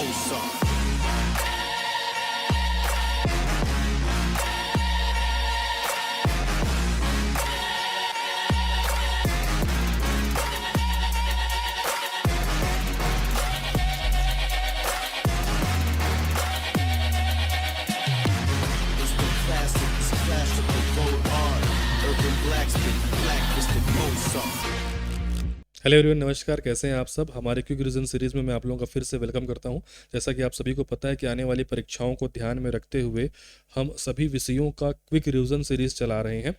Mozart. It's the classic, it's classical, gold hard. Urban blacksmith, black Mr. Mozart. Hello everyone, नमस्कार। कैसे हैं आप सब। हमारे क्विक रिवीजन सीरीज़ में मैं आप लोगों का फिर से वेलकम करता हूं। जैसा कि आप सभी को पता है कि आने वाली परीक्षाओं को ध्यान में रखते हुए हम सभी विषयों का क्विक रिवीजन सीरीज़ चला रहे हैं।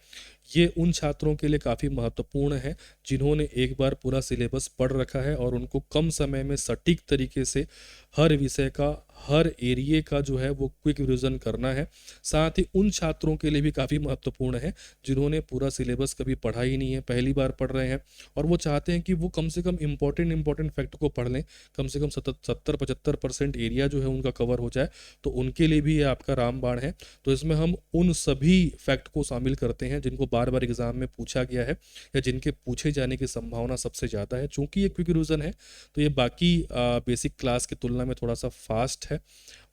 ये उन छात्रों के लिए काफ़ी महत्वपूर्ण है जिन्होंने एक बार पूरा सिलेबस पढ़ रखा है और उनको कम समय में सटीक तरीके से हर विषय का, हर एरिए का जो है वो क्विक रिवीजन करना है। साथ ही उन छात्रों के लिए भी काफ़ी महत्वपूर्ण है जिन्होंने पूरा सिलेबस कभी पढ़ा ही नहीं है, पहली बार पढ़ रहे हैं और वो चाहते हैं कि वो कम से कम इम्पोर्टेंट फैक्ट को पढ़ लें, कम से कम 70-75% एरिया जो है उनका कवर हो जाए। तो उनके लिए भी ये आपका रामबाण है। तो इसमें हम उन सभी फैक्ट को शामिल करते हैं जिनको बार बार एग्जाम में पूछा गया है या जिनके पूछे जाने की संभावना सबसे ज़्यादा है। चूंकि ये क्विक रिवीजन है तो ये बाकी बेसिक क्लास की तुलना में थोड़ा सा फास्ट है।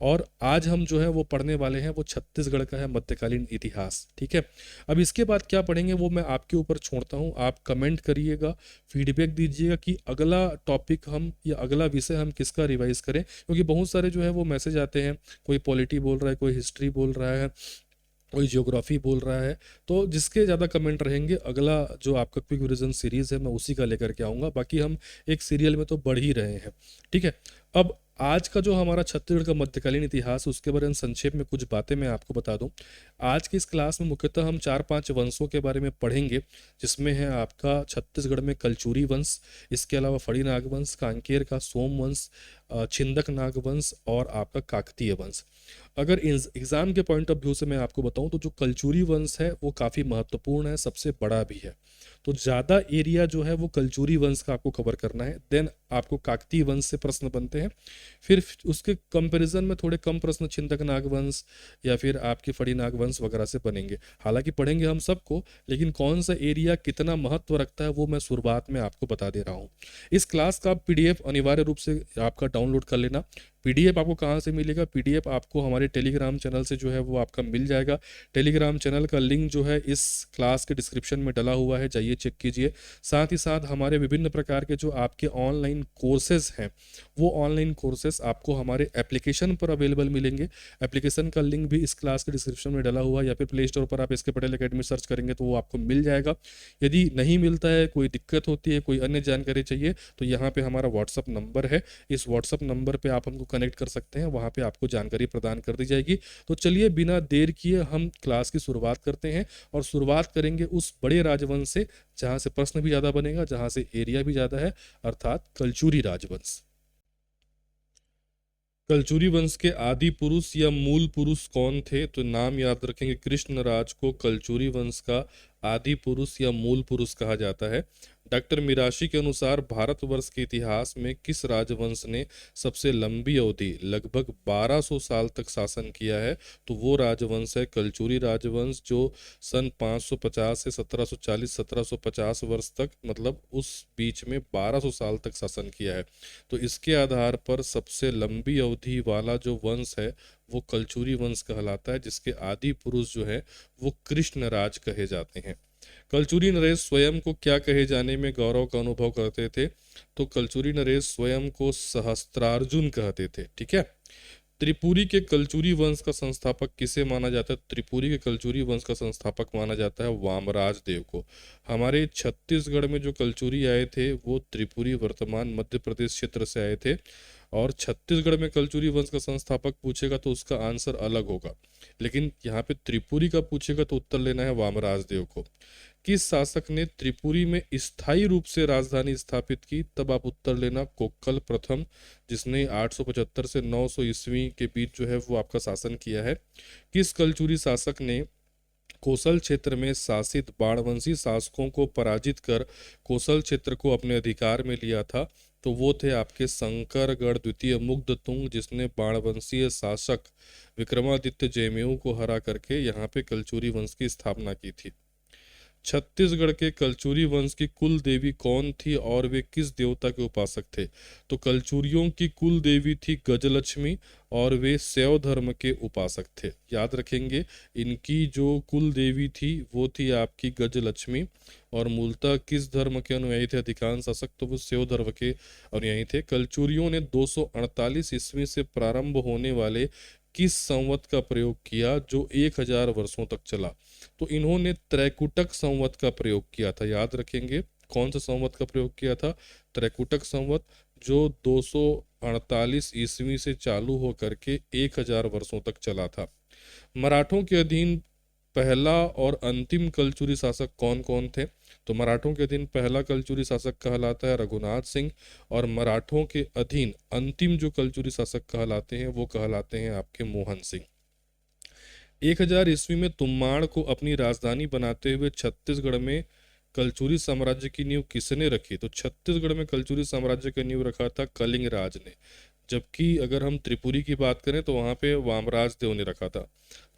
और आज हम जो है वो पढ़ने वाले हैं वो छत्तीसगढ़ का है मध्यकालीन इतिहास। ठीक है, अब इसके बाद क्या पढ़ेंगे वो मैं आपके ऊपर छोड़ता हूँ। आप कमेंट करिएगा, फीडबैक दीजिएगा कि अगला टॉपिक हम या अगला विषय हम किसका रिवाइज करें, क्योंकि बहुत सारे जो है वो मैसेज आते हैं, कोई पॉलिटी बोल रहा है, कोई हिस्ट्री बोल रहा है, कोई ज्योग्राफी बोल रहा है। तो जिसके ज़्यादा कमेंट रहेंगे अगला जो आपका क्विक रिवीजन सीरीज़ है मैं उसी का लेकर के आऊँगा। बाकी हम एक सीरियल में तो बढ़ ही रहे हैं। ठीक है, अब आज का जो हमारा छत्तीसगढ़ का मध्यकालीन इतिहास है उसके बारे में संक्षेप में कुछ बातें मैं आपको बता दूं। आज की इस क्लास में मुख्यतः हम 4-5 वंशों के बारे में पढ़ेंगे, जिसमें है आपका छत्तीसगढ़ में कलचुरी वंश, इसके अलावा फड़ी नागवंश, कांकेर का सोम वंश, छिंदक नागवंश और आपका काकतीय वंश। अगर एग्जाम के पॉइंट ऑफ व्यू से मैं आपको बताऊं तो जो कलचुरी वंश है वो काफ़ी महत्वपूर्ण है, सबसे बड़ा भी है। तो ज़्यादा एरिया जो है वो कलचुरी वंश का आपको कवर करना है। देन आपको काकतीय वंश से प्रश्न बनते हैं, फिर उसके कंपैरिजन में थोड़े कम प्रश्न छिंदक नागवंश या फिर आपके फड़ी नागवंश वगैरह से बनेंगे। हालांकि पढ़ेंगे हम सबको, लेकिन कौन सा एरिया कितना महत्व रखता है वो मैं शुरुआत में आपको बता दे रहा हूँ। इस क्लास का पीडीएफ अनिवार्य रूप से आपका डाउनलोड कर लेना। पीडीएफ आपको कहाँ से मिलेगा? पीडीएफ आपको हमारे टेलीग्राम चैनल से जो है वो आपका मिल जाएगा। टेलीग्राम चैनल का लिंक जो है इस क्लास के डिस्क्रिप्शन में डला हुआ है, जाइए चेक कीजिए। साथ ही साथ हमारे विभिन्न प्रकार के जो आपके ऑनलाइन कोर्सेज हैं वो ऑनलाइन कोर्सेज आपको हमारे एप्लीकेशन पर अवेलेबल मिलेंगे। एप्लीकेशन का लिंक भी इस क्लास के डिस्क्रिप्शन में डला हुआ है, या फिर प्ले स्टोर पर आप इसके पटेल अकेडमी सर्च करेंगे तो वो आपको मिल जाएगा। यदि नहीं मिलता है, कोई दिक्कत होती है, कोई अन्य जानकारी चाहिए तो यहाँ पे हमारा व्हाट्सअप नंबर है। इस व्हाट्सअप नंबर पे आप हमको कनेक्ट कर सकते हैं, वहाँ पे आपको जानकारी प्रदान कर दी जाएगी। तो चलिए बिना देर किए हम क्लास की शुरुआत करते हैं और शुरुआत करेंगे उस बड़े राजवंश से जहाँ से प्रश्न भी ज़्यादा बनेगा, जहाँ से एरिया भी ज़्यादा है, अर्थात कलचुरी राजवंश। कलचुरी वंश के आदि पुरुष या मूल पुरुष कौन थे? तो नाम याद रखेंगे, कृष्णराज को कलचुरी वंश का आदि पुरुष या मूल पुरुष कहा जाता है। डॉक्टर मिराशी के अनुसार भारतवर्ष के इतिहास में किस राजवंश ने सबसे लंबी अवधि लगभग 1200 साल तक शासन किया है? तो वो राजवंश है कलचुरी राजवंश, जो सन 550 से 1740-1750 वर्ष तक, मतलब उस बीच में 1200 साल तक शासन किया है। तो इसके आधार पर सबसे लंबी अवधि वाला जो वंश है वो कलचुरी वंश कहलाता है, जिसके आदि पुरुष जो है वो कृष्णराज कहे जाते हैं। कलचुरी नरेश स्वयं को क्या कहे जाने में गौरव का अनुभव करते थे? तो कलचुरी नरेश स्वयं को सहस्त्रार्जुन कहते थे। ठीक है, त्रिपुरी के कलचुरी वंश का संस्थापक किसे माना जाता है? त्रिपुरी के कलचुरी वंश का संस्थापक माना जाता है वामराज देव को। हमारे छत्तीसगढ़ में जो कलचुरी आए थे वो त्रिपुरी वर्तमान मध्य प्रदेश क्षेत्र से आए थे, और छत्तीसगढ़ में कलचुरी वंश का संस्थापक पूछेगा तो उसका आंसर अलग होगा, लेकिन यहाँ पे त्रिपुरी का पूछेगा तो उत्तर लेना है वामराज देव को। किस शासक ने त्रिपुरी में स्थायी रूप से राजधानी स्थापित की? तब आप उत्तर लेना कोक्कल प्रथम, जिसने 875 से 900 ईस्वी के बीच जो है वो आपका शासन किया है। किस कलचुरी शासक ने कोसल क्षेत्र में शासित बाणवंशी शासकों को पराजित कर कोसल क्षेत्र को अपने अधिकार में लिया था? तो वो थे आपके शंकरगढ़ द्वितीय मुग्धतुंग, जिसने बाणवंशीय शासक विक्रमादित्य जयमेव को हरा करके यहाँ पे कलचुरी वंश की स्थापना की थी। छत्तीसगढ़ के कलचुरी वंश की कुल देवी कौन थी और वे किस देवता के उपासक थे? तो कलचुरियों की कुल देवी थी गजलक्ष्मी और वे शैव धर्म के उपासक थे। याद रखेंगे, इनकी जो कुल देवी थी वो थी आपकी गजलक्ष्मी और मूलतः किस धर्म के अनुयायी थे? अधिकांश शासक तो वो शैव धर्म के अनुयायी थे। कलचुरियों ने 248 ईस्वी से प्रारंभ होने वाले किस संवत का प्रयोग किया जो 1000 वर्षों तक चला? तो इन्होंने त्रैकुटक संवत का प्रयोग किया था। याद रखेंगे, कौन सा संवत का प्रयोग किया था? त्रैकुटक संवत, जो 248 ईस्वी से चालू होकर के 1000 वर्षों तक चला था। मराठों के अधीन पहला और अंतिम कलचुरी शासक कौन कौन थे? तो मराठों के अधीन पहला कलचुरी शासक कहलाता है रघुनाथ सिंह और मराठों के अधीन अंतिम जो कलचुरी शासक कहलाते हैं वो कहलाते हैं आपके मोहन सिंह। 1000 ईस्वी में तुम्माड़ को अपनी राजधानी बनाते हुए छत्तीसगढ़ में कलचुरी साम्राज्य की नींव किसने रखी? तो छत्तीसगढ़ में कलचुरी साम्राज्य का नींव रखा था कलिंग राज ने, जबकि अगर हम त्रिपुरी की बात करें तो वहाँ पे वामराज देव ने रखा था।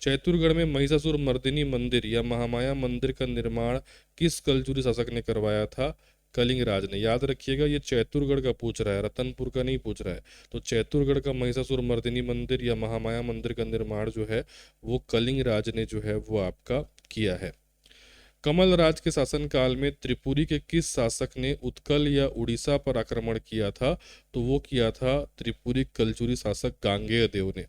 चैतुरगढ़ में महिषासुर मर्दिनी मंदिर या महामाया मंदिर का निर्माण किस कलचुरी शासक ने करवाया था? कलिंग राज ने। याद रखिएगा, ये चैतुरगढ़ का पूछ रहा है, रतनपुर का नहीं पूछ रहा है। तो चैतुरगढ़ का महिषासुर मर्दिनी मंदिर या महामाया मंदिर का निर्माण जो है वो कलिंग राज ने जो है वो आपका किया है। कमल राज के शासनकाल में त्रिपुरी के किस शासक ने उत्कल या उड़ीसा पर आक्रमण किया था? तो वो किया था त्रिपुरी कलचुरी शासक गांगेय देव ने।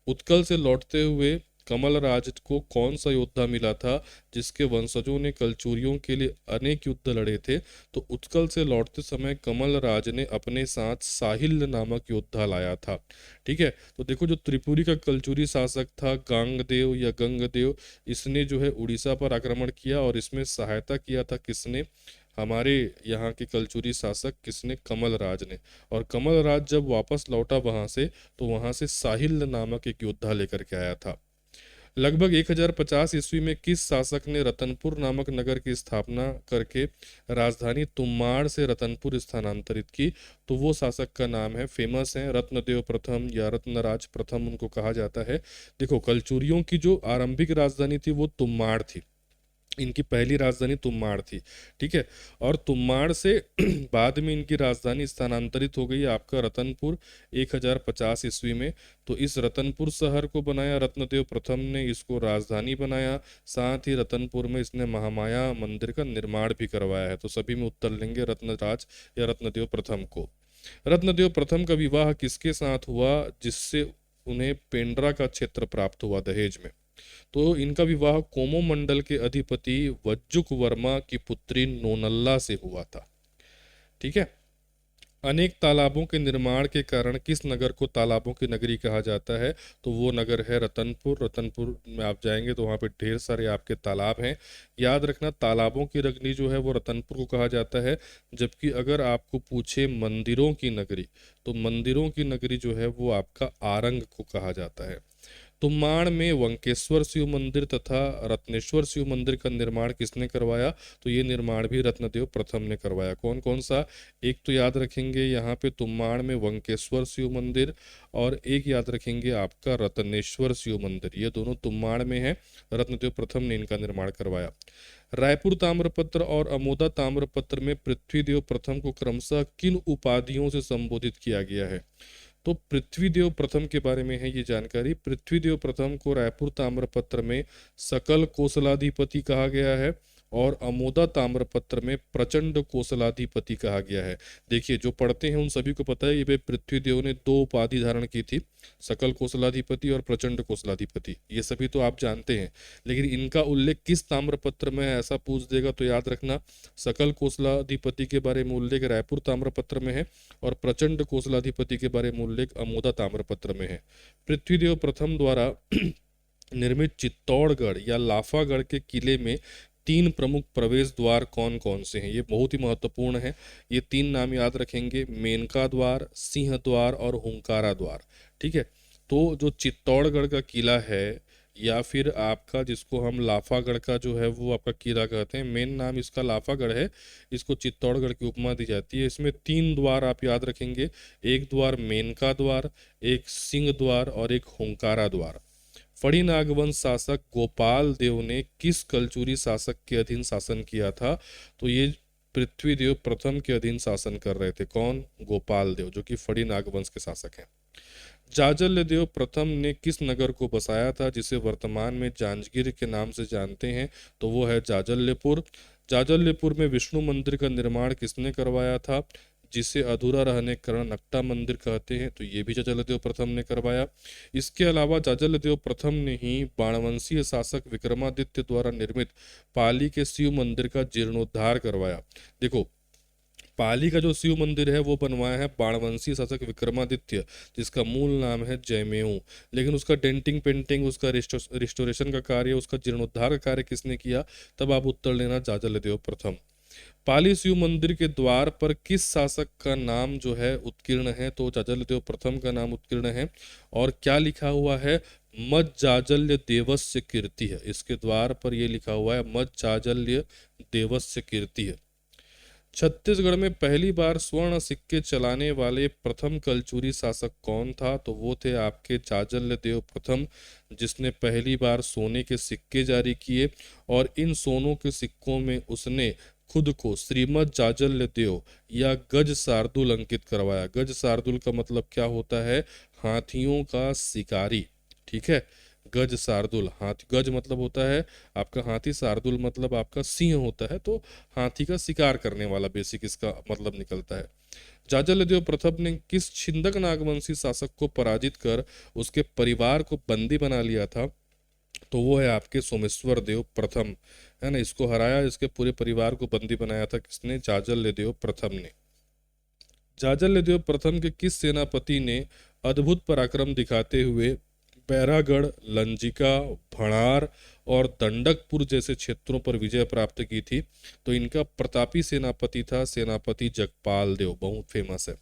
उत्कल से लौटते हुए कमल राज को कौन सा योद्धा मिला था जिसके वंशजों ने कलचुरियों के लिए अनेक युद्ध लड़े थे? तो उत्कल से लौटते समय कमल राज ने अपने साथ साहिल नामक योद्धा लाया था। ठीक है, तो देखो जो त्रिपुरी का कलचुरी शासक था गांगदेव या गंगदेव, इसने जो है उड़ीसा पर आक्रमण किया और इसमें सहायता किया था किसने? हमारे यहाँ के कलचुरी शासक किसने? कमल राज ने। और कमल राज जब वापस लौटा वहां से तो वहां से साहिल नामक एक योद्धा लेकर के आया था। लगभग 1050 ईस्वी में किस शासक ने रतनपुर नामक नगर की स्थापना करके राजधानी तुम्माड़ से रतनपुर स्थानांतरित की? तो वो शासक का नाम है, फेमस है, रत्नदेव प्रथम या रत्नराज प्रथम उनको कहा जाता है। देखो, कलचुरियों की जो आरंभिक राजधानी थी वो तुम्माड़ थी, इनकी पहली राजधानी तुम्माड़ थी। ठीक है, और तुम्माड़ से बाद में इनकी राजधानी स्थानांतरित हो गई आपका रतनपुर 1050 ईस्वी में। तो इस रतनपुर शहर को बनाया रत्नदेव प्रथम ने, इसको राजधानी बनाया, साथ ही रतनपुर में इसने महामाया मंदिर का निर्माण भी करवाया है। तो सभी में उत्तर लेंगे रत्नराज या रत्नदेव प्रथम को। रत्नदेव प्रथम का विवाह किसके साथ हुआ जिससे उन्हें पेंड्रा का क्षेत्र प्राप्त हुआ दहेज में? तो इनका विवाह कोमो मंडल के अधिपति वज्जुक वर्मा की पुत्री नोनल्ला से हुआ था। ठीक है, अनेक तालाबों के निर्माण के कारण किस नगर को तालाबों की नगरी कहा जाता है? तो वो नगर है रतनपुर। रतनपुर में आप जाएंगे तो वहाँ पे ढेर सारे आपके तालाब हैं। याद रखना, तालाबों की नगरी जो है वो रतनपुर को कहा जाता है, जबकि अगर आपको पूछे मंदिरों की नगरी तो मंदिरों की नगरी जो है वो आपका आरंग को कहा जाता है। तुम्माड़ में वंकेश्वर शिव मंदिर तथा रत्नेश्वर शिव मंदिर का निर्माण किसने करवाया? तो ये निर्माण भी रत्नदेव प्रथम ने करवाया। कौन कौन सा? एक तो याद रखेंगे यहाँ पे तुम्माड़ में वंकेश्वर शिव मंदिर और एक याद रखेंगे आपका रत्नेश्वर शिव मंदिर, ये दोनों तुम्माड़ में है, रत्नदेव प्रथम ने इनका निर्माण करवाया। रायपुर ताम्रपत्र और अमोदा ताम्रपत्र में पृथ्वीदेव प्रथम को क्रमशः किन उपाधियों से संबोधित किया गया है? तो पृथ्वीदेव प्रथम के बारे में है ये जानकारी। पृथ्वीदेव प्रथम को रायपुर ताम्रपत्र में सकल कोसलाधिपति कहा गया है और अमोदा ताम्रपत्र में प्रचंड कोसलाधिपति कहा गया है। देखिए, जो पढ़ते हैं उन सभी को पता है ये पृथ्वीदेव ने दो उपाधि धारण की थी, सकल कोसलाधिपति और प्रचंड कोसलाधिपति, ये सभी तो आप जानते हैं। लेकिन इनका उल्लेख किस ताम्रपत्र में है ऐसा पूछ देगा तो याद रखना, सकल कोसलाधिपति के बारे में उल्लेख रायपुर ताम्रपत्र में है और प्रचंड कोसलाधिपति के बारे में उल्लेख अमोदा ताम्रपत्र में है। पृथ्वीदेव प्रथम द्वारा निर्मित चित्तौड़गढ़ या लाफागढ़ के किले में 3 प्रमुख प्रवेश द्वार कौन कौन से हैं? ये बहुत ही महत्वपूर्ण है। ये 3 नाम याद रखेंगे, मेनका द्वार, सिंह द्वार और हुंकारा द्वार। ठीक है, तो जो चित्तौड़गढ़ का किला है या फिर आपका जिसको हम लाफागढ़ का जो है वो आपका किला कहते हैं, मेन नाम इसका लाफागढ़ है, इसको चित्तौड़गढ़ की उपमा दी जाती है। इसमें 3 द्वार आप याद रखेंगे, एक द्वार मेनका द्वार, एक सिंह द्वार और एक हुंकारा द्वार। फड़ी नागवंश शासक गोपाल देव ने किस कलचुरी शासक के अधीन शासन किया था? तो ये पृथ्वीदेव प्रथम के अधीन शासन कर रहे थे। कौन? गोपाल देव, जो कि फड़ी नागवंश के शासक हैं। जाजल्य देव प्रथम ने किस नगर को बसाया था जिसे वर्तमान में जांजगीर के नाम से जानते हैं? तो वो है जाजल्यपुर। जाजल्यपुर में विष्णु मंदिर का निर्माण किसने करवाया था, जिसे अधूरा रहने के कारण नक्टा मंदिर कहते हैं? तो ये भी जाजल्यदेव प्रथम ने करवाया। इसके अलावा जाजल्यदेव प्रथम ने ही बाणवंशीय शासक विक्रमादित्य द्वारा निर्मित पाली के शिव मंदिर का जीर्णोद्धार करवाया। देखो, पाली का जो शिव मंदिर है वो बनवाया है बाणवंशी शासक विक्रमादित्य, जिसका मूल नाम है जयमेऊ। लेकिन उसका डेंटिंग पेंटिंग, उसका रिस्टोरेशन का कार्य, उसका जीर्णोद्धार का कार्य किसने किया? तब आप उत्तर लेना जाजल्यदेव प्रथम। पाली शिव मंदिर के द्वार पर किस शासक का नाम जो है उत्कीर्ण है? तो जाजल्यदेव प्रथम का नाम उत्कीर्ण है। और क्या लिखा हुआ है? मज जाजल्य देवस्य कीर्ति है। इसके द्वार पर यह लिखा हुआ है मज जाजल्य देवस्य कीर्ति है। छत्तीसगढ़ में पहली बार स्वर्ण सिक्के चलाने वाले प्रथम कलचुरी शासक कौन था? तो वो थे आपके जाजल्य देव प्रथम, जिसने पहली बार सोने के सिक्के जारी किए और इन सोनों के सिक्कों में उसने खुद को श्रीमद जाजल्य देव या गज शार्दुल अंकित करवाया। गज शार्दुल का मतलब क्या होता है? हाथियों का शिकारी। ठीक है, गज शार्दुल, हाथी, गज मतलब होता है आपका हाथी, शार्दुल मतलब आपका सिंह होता है, तो हाथी का शिकार करने वाला बेसिक इसका मतलब निकलता है। जाजल्यदेव प्रथम ने किस छिंदक नागवंशी शासक को पराजित कर उसके परिवार को बंदी बना लिया था? तो वो है आपके सोमेश्वर देव प्रथम, है ना। इसको हराया, इसके पूरे परिवार को बंदी बनाया था किसने? जाजल्यदेव प्रथम ने। जाजल्यदेव प्रथम के किस सेनापति ने अद्भुत पराक्रम दिखाते हुए बैरागढ़, लंजिका, भणार और दंडकपुर जैसे क्षेत्रों पर विजय प्राप्त की थी? तो इनका प्रतापी सेनापति था सेनापति जगपाल देव, बहुत फेमस है।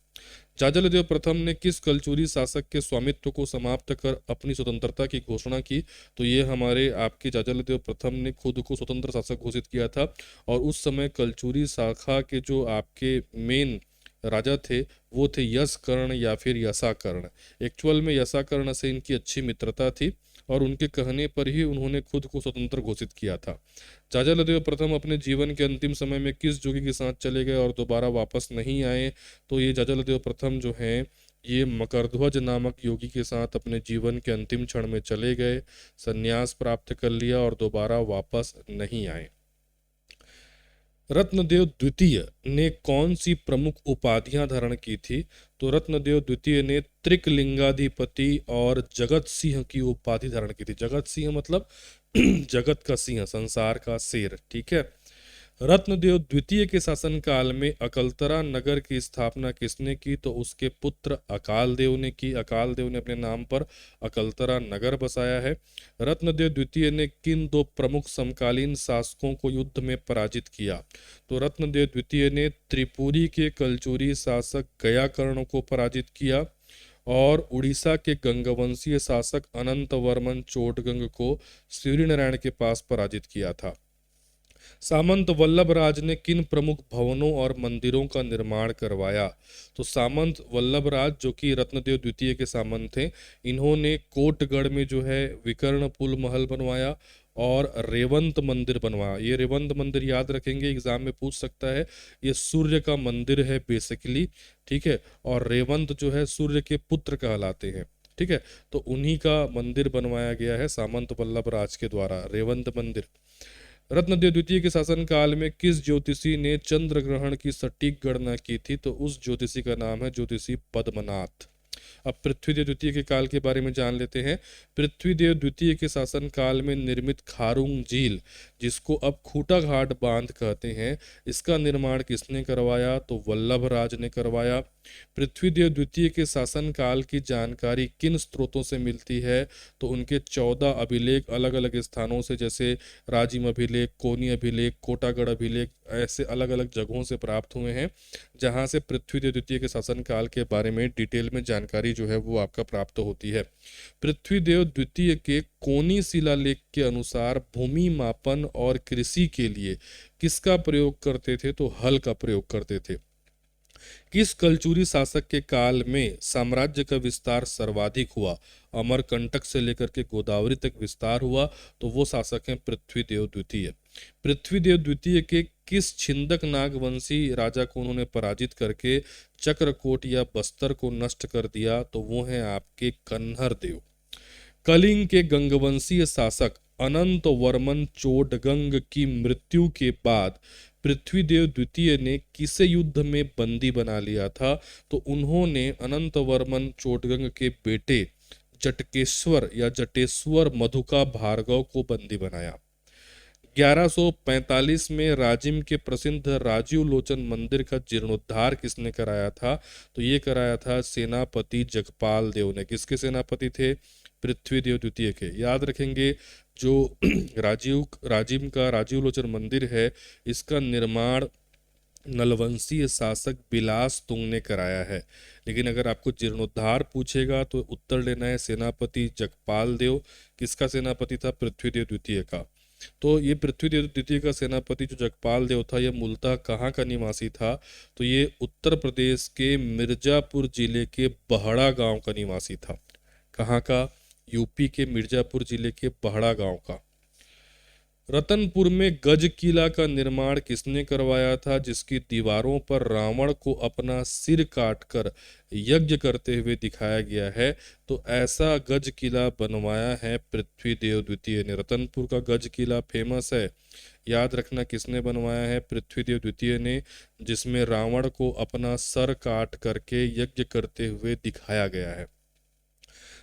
जाजल्यदेव प्रथम ने किस कलचुरी शासक के स्वामित्व को समाप्त कर अपनी स्वतंत्रता की घोषणा की? तो ये हमारे आपके जाजल्यदेव प्रथम ने खुद को स्वतंत्र शासक घोषित किया था। और उस समय कलचुरी शाखा के जो आपके मेन राजा थे वो थे यशकर्ण या फिर यशाकर्ण। एक्चुअल में यशाकर्ण से इनकी अच्छी मित्रता थी और उनके कहने पर ही उन्होंने खुद को स्वतंत्र घोषित किया था। जाजल्यदेव प्रथम अपने जीवन के अंतिम समय में किस जोगी के साथ चले गए और दोबारा वापस नहीं आए? तो ये जाजल्यदेव प्रथम जो हैं ये मकरध्वज नामक योगी के साथ अपने जीवन के अंतिम क्षण में चले गए, संन्यास प्राप्त कर लिया और दोबारा वापस नहीं आए। रत्नदेव द्वितीय ने कौन सी प्रमुख उपाधियां धारण की थी? तो रत्नदेव द्वितीय ने त्रिकलिंगाधिपति और जगत सिंह की उपाधि धारण की थी। जगत सिंह मतलब जगत का सिंह, संसार का शेर। ठीक है। रत्नदेव द्वितीय के शासनकाल में अकलतरा नगर की स्थापना किसने की? तो उसके पुत्र अकाल देव ने की। अकाल देव ने अपने नाम पर अकलतरा नगर बसाया है। रत्नदेव द्वितीय ने किन दो प्रमुख समकालीन शासकों को युद्ध में पराजित किया? तो रत्नदेव द्वितीय ने त्रिपुरी के कलचुरी शासक गयाकर्ण को पराजित किया और उड़ीसा के गंगवंशीय शासक अनंत वर्मन चोटगंग को सूर्यनारायण के पास पराजित किया था। सामंत वल्लभ राज ने किन प्रमुख भवनों और मंदिरों का निर्माण करवाया? तो सामंत वल्लभ राज जो कि रत्नदेव द्वितीय के सामंत थे, इन्होंने कोटगढ़ में जो है विकर्णपुल महल बनवाया और रेवंत मंदिर बनवाया। ये रेवंत मंदिर याद रखेंगे, एग्जाम में पूछ सकता है। ये सूर्य का मंदिर है बेसिकली, ठीक है। और रेवंत जो है सूर्य के पुत्र कहलाते हैं, ठीक है। तो उन्हीं का मंदिर बनवाया गया है सामंत वल्लभ राज के द्वारा, रेवंत मंदिर। रत्नदेव द्वितीय के शासनकाल में किस ज्योतिषी ने चंद्र ग्रहण की सटीक गणना की थी? तो उस ज्योतिषी का नाम है ज्योतिषी पद्मनाथ। अब पृथ्वीदेव द्वितीय के काल के बारे में जान लेते हैं। पृथ्वीदेव द्वितीय के शासनकाल में निर्मित खारुंग झील, जिसको अब खूटा घाट बांध कहते हैं, इसका निर्माण किसने करवाया? तो वल्लभ राज ने करवाया। पृथ्वीदेव द्वितीय के शासनकाल की जानकारी किन स्रोतों से मिलती है? तो उनके 14 अभिलेख अलग अलग स्थानों से, जैसे राजिम अभिलेख, कोनी अभिलेख, कोटागढ़ अभिलेख, ऐसे अलग अलग जगहों से प्राप्त हुए हैं, जहां से पृथ्वीदेव द्वितीय के शासनकाल के बारे में डिटेल में जानकारी जो है वो आपका प्राप्त होती है। पृथ्वीदेव द्वितीय के कोनी शिलालेख के अनुसार भूमि मापन और कृषि के लिए किसका प्रयोग करते थे? तो हल का प्रयोग करते थे। किस कलचुरी शासक के काल में साम्राज्य का विस्तार सर्वाधिक हुआ? अमरकंटक से लेकर के गोदावरी तक विस्तार हुआ, तो वो शासक हैं पृथ्वीदेव द्वितीय। पृथ्वीदेव द्वितीय के किस छिंदक नागवंशी राजा को उन्होंने पराजित करके चक्रकोट या बस्तर को नष्ट कर दिया? तो वो हैं आपके कन्हर देव। कलिंग के गंगवंशीय शासक अनंत वर्मन चोडगंग की मृत्यु के बाद पृथ्वीदेव द्वितीय ने किसे युद्ध में बंदी बना लिया था? तो उन्होंने अनंत वर्मन चोडगंग के बेटे जटकेश्वर या जटेश्वर मधुका भार्गव को बंदी बनाया। 1145 में राजिम के प्रसिद्ध राजीव लोचन मंदिर का जीर्णोद्धार किसने कराया था? तो ये कराया था सेनापति जगपाल देव ने। किसके सेनापति थे? पृथ्वीदेव द्वितीय के। याद रखेंगे, जो राजिम का राजीव लोचन मंदिर है, इसका निर्माण नलवंशीय शासक बिलास तुंग ने कराया है। लेकिन अगर आपको जीर्णोद्धार पूछेगा तो उत्तर लेना है सेनापति जगपाल देव। किसका सेनापति था? पृथ्वीदेव द्वितीय का। तो ये पृथ्वीदेव द्वितीय का सेनापति जो जगपाल देव था, ये मूलतः कहाँ का निवासी था? तो ये उत्तर प्रदेश के मिर्जापुर जिले के बहड़ा गांव का निवासी था। कहाँ का? यूपी के मिर्जापुर जिले के बहड़ा गांव का। रतनपुर में गज किला का निर्माण किसने करवाया था, जिसकी दीवारों पर रावण को अपना सिर काटकर यज्ञ करते हुए दिखाया गया है? तो ऐसा गज किला बनवाया है पृथ्वीदेव द्वितीय ने। रतनपुर का गज किला फेमस है, याद रखना किसने बनवाया है? पृथ्वीदेव द्वितीय ने, जिसमें रावण को अपना सर काट करके यज्ञ करते हुए दिखाया गया है।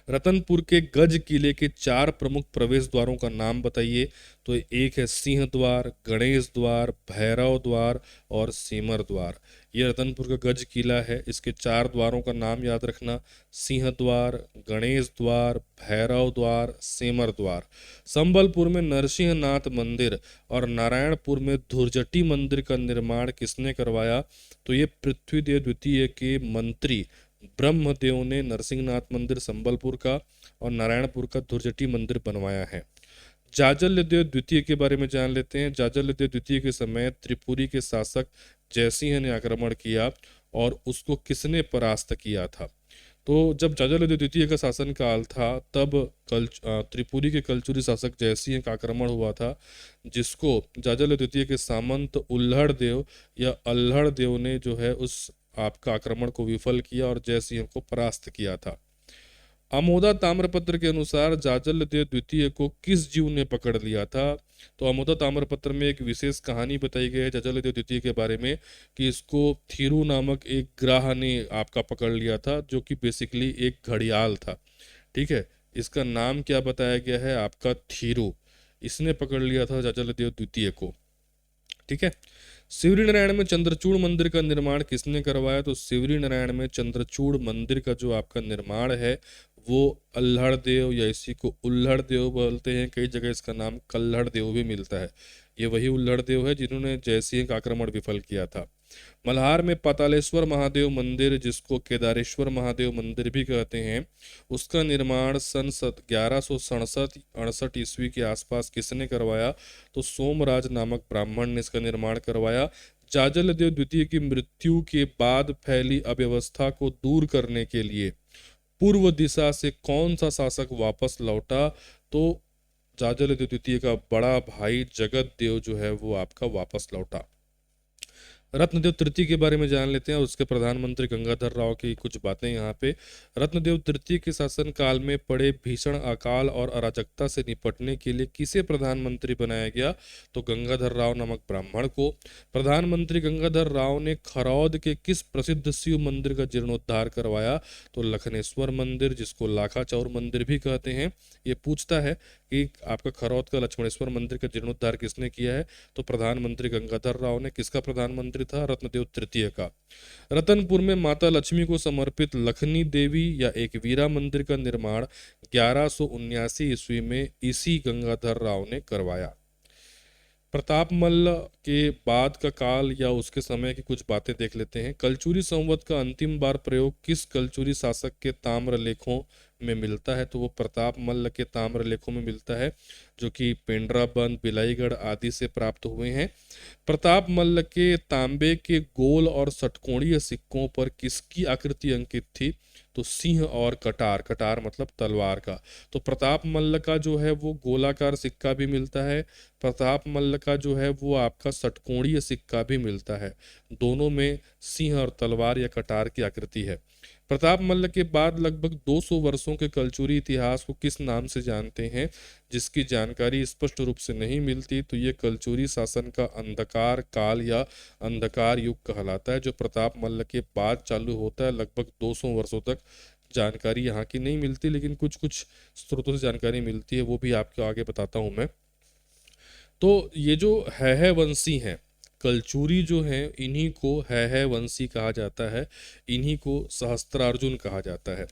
रतनपुर के गज किले के 4 प्रमुख प्रवेश द्वारों का नाम बताइए। तो एक है सिंह द्वार, गणेश द्वार, भैरव द्वार और सीमर द्वार। ये रतनपुर का गज किला है। इसके 4 द्वारों का नाम याद रखना, सिंह द्वार, गणेश द्वार, भैरव द्वार, सीमर द्वार। संबलपुर में नरसिंहनाथ मंदिर और नारायणपुर में धुरजटी मंदिर का निर्माण किसने करवाया? तो ये पृथ्वीदेव द्वितीय के मंत्री ब्रह्मदेव ने नरसिंहनाथ मंदिर संबलपुर का और नारायणपुर का धुरजटी मंदिर बनवाया है। जाजल्यदेव द्वितीय के बारे में जान लेते हैं। जाजल्यदेव द्वितीय के समय त्रिपुरी के शासक जयसिंह ने आक्रमण किया और उसको किसने परास्त किया था? तो जब जाजल्यदेव द्वितीय का शासन काल था, तब त्रिपुरी के कलचुरी शासक जयसिंह का आक्रमण हुआ था, जिसको जाजल्य द्वितीय के सामंत उल्हड़ देव या अल्हड़ देव ने जो है उस आपका आक्रमण को विफल किया और जयसिंह को परास्त किया था। अमोदा ताम्रपत्र के अनुसार जाजल्यदेव द्वितीय को किस जीव ने पकड़ लिया था? तो अमोदा ताम्रपत्र में एक विशेष कहानी बताई गई है जाजल्यदेव द्वितीय के बारे में, कि इसको थीरू नामक एक ग्राह ने आपका पकड़ लिया था, जो कि बेसिकली एक घड़ियाल था। ठीक है, इसका नाम क्या बताया गया है? आपका थीरू। इसने पकड़ लिया था जाजल्यदेव द्वितीय को। ठीक है। शिवरी नारायण में चंद्रचूड़ मंदिर का निर्माण किसने करवाया? तो शिवरी नारायण में चंद्रचूड़ मंदिर का जो आपका निर्माण है वो अल्हड़ देव, या इसी को उल्हड़ देव बोलते हैं, कई जगह इसका नाम कल्हड़ देव भी मिलता है। ये वही उल्हड़ देव है जिन्होंने जयसिंह का आक्रमण विफल किया था। मल्हार में पातालेश्वर महादेव मंदिर, जिसको केदारेश्वर महादेव मंदिर भी कहते हैं, उसका निर्माण सन 1167-68 ईस्वी के आसपास किसने करवाया? तो सोमराज नामक ब्राह्मण ने इसका निर्माण करवाया। जाजल्यदेव द्वितीय की मृत्यु के बाद फैली अव्यवस्था को दूर करने के लिए पूर्व दिशा से कौन सा शासक वापस लौटा? तो जाजल्यदेव द्वितीय का बड़ा भाई जगत देव जो है वो आपका वापस लौटा। रत्नदेव तृतीय के बारे में जान लेते हैं और उसके प्रधानमंत्री गंगाधर राव की कुछ बातें यहाँ पे। रत्नदेव तृतीय के शासन काल में पड़े भीषण अकाल और अराजकता से निपटने के लिए किसे प्रधानमंत्री बनाया गया? तो गंगाधर राव नामक ब्राह्मण को। प्रधानमंत्री गंगाधर राव ने खरौद के किस प्रसिद्ध शिव मंदिर का जीर्णोद्धार करवाया? तो लखनेश्वर मंदिर, जिसको लाखा चौर मंदिर भी कहते हैं। ये पूछता है कि आपका खरौद का लक्ष्मणेश्वर मंदिर का जीर्णोद्धार किसने किया है? तो प्रधानमंत्री गंगाधर राव ने। किसका प्रधानमंत्री था? रत्नदेव तृतीय का। रतनपुर में माता लक्ष्मी को समर्पित लखनी देवी या एक वीरा मंदिर का निर्माण 1179 ईस्वी में इसी गंगाधर राव ने करवाया। प्रताप मल्ल के बाद का काल या उसके समय की कुछ बातें देख लेते हैं। कलचुरी संवत का अंतिम बार प्रयोग किस कलचुरी शासक के ताम्र लेखों में मिलता है तो वो प्रताप मल्ल के ताम्र लेखों में मिलता है, जो कि पेंड्राबंद, बिलाईगढ़ आदि से प्राप्त हुए हैं। प्रताप मल्ल के तांबे के गोल और षटकोणीय सिक्कों पर किसकी आकृति अंकित थी? तो सिंह और कटार, कटार मतलब तलवार का। तो प्रताप मल्ल का जो है वो गोलाकार सिक्का भी मिलता है, प्रताप मल्ल का जो है वो आपका षटकोणीय सिक्का भी मिलता है। दोनों में सिंह और तलवार या कटार की आकृति है। प्रताप मल्ल के बाद लगभग 200 वर्षों के कलचुरी इतिहास को किस नाम से जानते हैं? जिसकी जानकारी स्पष्ट रूप से नहीं मिलती, तो ये कलचुरी शासन का अंधकार काल या अंधकार युग कहलाता है, जो प्रताप मल्ल के बाद चालू होता है। लगभग 200 वर्षों तक जानकारी यहाँ की नहीं मिलती, लेकिन कुछ कुछ स्रोतों से जानकारी मिलती है, वो भी आपको आगे बताता हूँ मैं। तो ये जो है वंशी हैं, कलचुरी जो हैं, इन्हीं को है वंशी कहा जाता है, इन्हीं को सहस्त्रार्जुन कहा जाता है।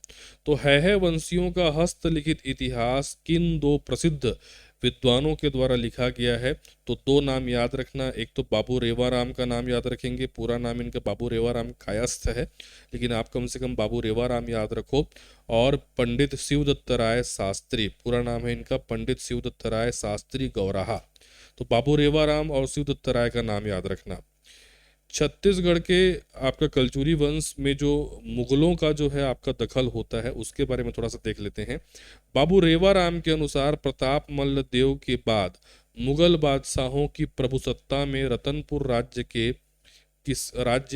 तो है वंशियों का हस्तलिखित इतिहास किन दो प्रसिद्ध विद्वानों के द्वारा लिखा गया है? तो दो नाम याद रखना, एक तो बाबू रेवाराम का नाम याद रखेंगे, पूरा नाम इनका बाबू रेवाराम कायस्थ है, लेकिन आप कम से कम बाबू रेवाराम याद रखो। और पंडित शिवदत्त राय शास्त्री, पूरा नाम है इनका पंडित शिवदत्त राय शास्त्री गौराहा। तो बाबू रेवाराम और शिवदत्त राय का नाम याद रखना। छत्तीसगढ़ के आपका कलचुरी वंश में जो मुगलों का जो है आपका दखल होता है, उसके बारे में थोड़ा सा देख लेते हैं। बाबू रेवाराम के अनुसार प्रताप मल्ल देव के बाद मुगल बादशाहों की प्रभुसत्ता में रतनपुर राज्य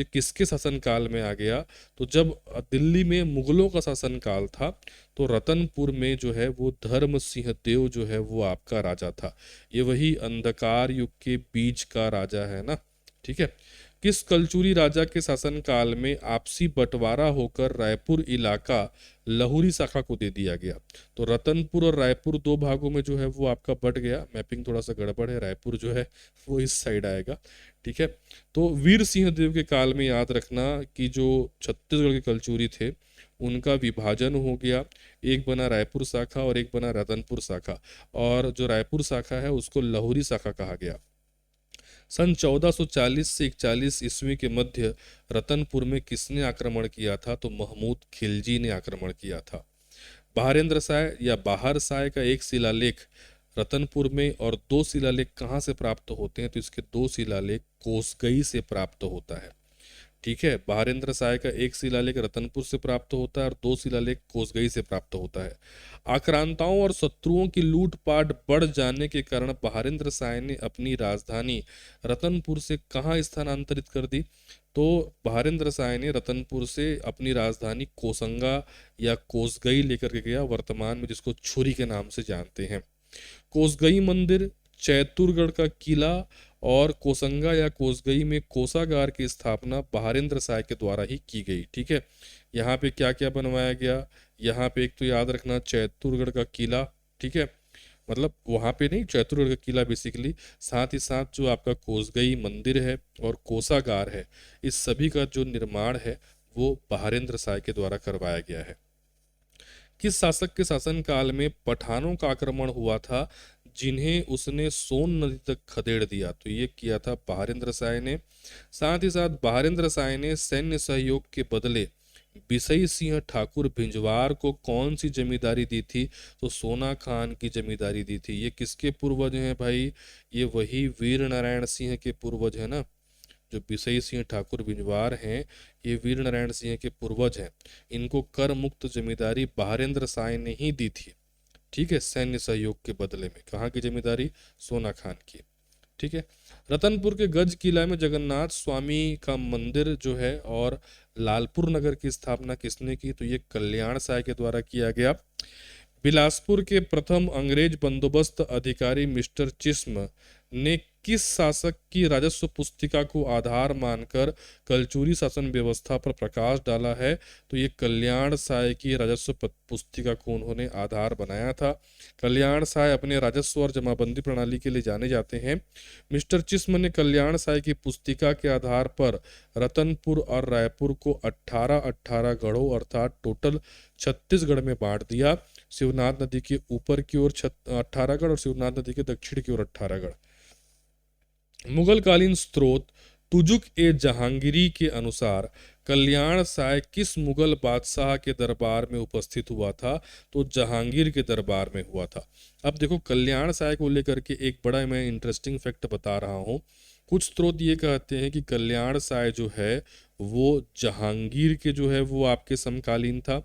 किसके शासनकाल में आ गया? तो जब दिल्ली में मुगलों का शासनकाल था, तो रतनपुर में जो है वो धर्म सिंह देव जो है वो आपका राजा था। ये वही अंधकार युग के बीच का राजा है ना, ठीक है। किस कलचुरी राजा के शासनकाल में आपसी बंटवारा होकर रायपुर इलाका लहुरी शाखा को दे दिया गया? तो रतनपुर और रायपुर दो भागों में जो है वो आपका बट गया। मैपिंग थोड़ा सा गड़बड़ है, रायपुर जो है वो इस साइड आएगा, ठीक है। तो वीर सिंह देव के काल में याद रखना कि जो छत्तीसगढ़ के कलचुरी थे उनका विभाजन हो गया, एक बना रायपुर शाखा और एक बना रतनपुर शाखा, और जो रायपुर शाखा है उसको लहुरी शाखा कहा गया। सन 1440 से 41 ईस्वी के मध्य रतनपुर में किसने आक्रमण किया था? तो महमूद खिलजी ने आक्रमण किया था। बहारेंद्र साय या बाहर साय का एक शिलालेख रतनपुर में और दो शिलालेख कहाँ से प्राप्त होते हैं? तो इसके दो शिलालेख कोसगई से प्राप्त होता है, ठीक है। बहारेंद्र साय का एक शिलालेख रतनपुर से प्राप्त होता है और दो शिलालेख कोसगई से प्राप्त होता है। आक्रांताओं और शत्रुओं की लूटपाट बढ़ जाने के कारण बहारेंद्र साय ने अपनी राजधानी रतनपुर से कहाँ स्थानांतरित कर दी? तो बहारेंद्र साय ने रतनपुर से अपनी राजधानी कोसंगा या कोसगई लेकर के गया, वर्तमान में जिसको छुरी के नाम से जानते हैं। कोसगई मंदिर, चैतुरगढ़ का किला और कोसंगा या कोसगई में कोषागार की स्थापना बहारेंद्र साय के द्वारा ही की गई, ठीक है। यहाँ पे क्या क्या बनवाया गया? यहाँ पे एक तो याद रखना चैतुरगढ़ का किला, ठीक है, मतलब वहाँ पे नहीं, चैतुरगढ़ का किला बेसिकली, साथ ही साथ जो आपका कोसगई मंदिर है और कोषागार है, इस सभी का जो निर्माण है वो बहारेंद्र साय के द्वारा करवाया गया है। किस शासक के शासनकाल में पठानों का आक्रमण हुआ था जिन्हें उसने सोन नदी तक खदेड़ दिया? तो ये किया था बहारेंद्र साय ने। साथ ही साथ बहारेंद्र साय ने सैन्य सहयोग के बदले बिसई सिंह ठाकुर भिंजवार को कौन सी जमींदारी दी थी? तो सोना खान की जमींदारी दी थी। ये किसके पूर्वज हैं भाई? ये वही वीर नारायण सिंह के पूर्वज है ना। जो बिसई सिंह ठाकुर भिंजवार हैं, ये वीर नारायण सिंह के पूर्वज हैं। इनको कर मुक्त जमींदारी बहारेंद्र साय ने ही दी थी, ठीक है, सैन्य सहयोग के बदले में। कहाँ की जमींदारी? सोना खान की, ठीक है। रतनपुर के गज किला में जगन्नाथ स्वामी का मंदिर जो है और लालपुर नगर की स्थापना किसने की? तो ये कल्याण साय के द्वारा किया गया। बिलासपुर के प्रथम अंग्रेज बंदोबस्त अधिकारी मिस्टर चिस्म ने किस शासक की राजस्व पुस्तिका को आधार मानकर कलचुरी शासन व्यवस्था पर प्रकाश डाला है? तो ये कल्याण साय की राजस्व पुस्तिका को उन्होंने आधार बनाया था। कल्याण साय अपने राजस्व और जमाबंदी प्रणाली के लिए जाने जाते हैं। मिस्टर चिस्म ने कल्याण साय की पुस्तिका के आधार पर रतनपुर और रायपुर को 18-18 गढ़ों अर्थात टोटल छत्तीसगढ़ में बांट दिया। शिवनाथ नदी के ऊपर की ओर 18 गढ़ और शिवनाथ नदी के दक्षिण की ओर 18 गढ़। मुगल कालीन स्त्रोत तुजुक ए जहांगीरी के अनुसार कल्याण साय किस मुगल बादशाह के दरबार में उपस्थित हुआ था? तो जहांगीर के दरबार में हुआ था। अब देखो, कल्याण साय को लेकर के एक बड़ा मैं इंटरेस्टिंग फैक्ट बता रहा हूँ। कुछ स्रोत ये कहते हैं कि कल्याण साय जो है वो जहांगीर के जो है वो आपके समकालीन था,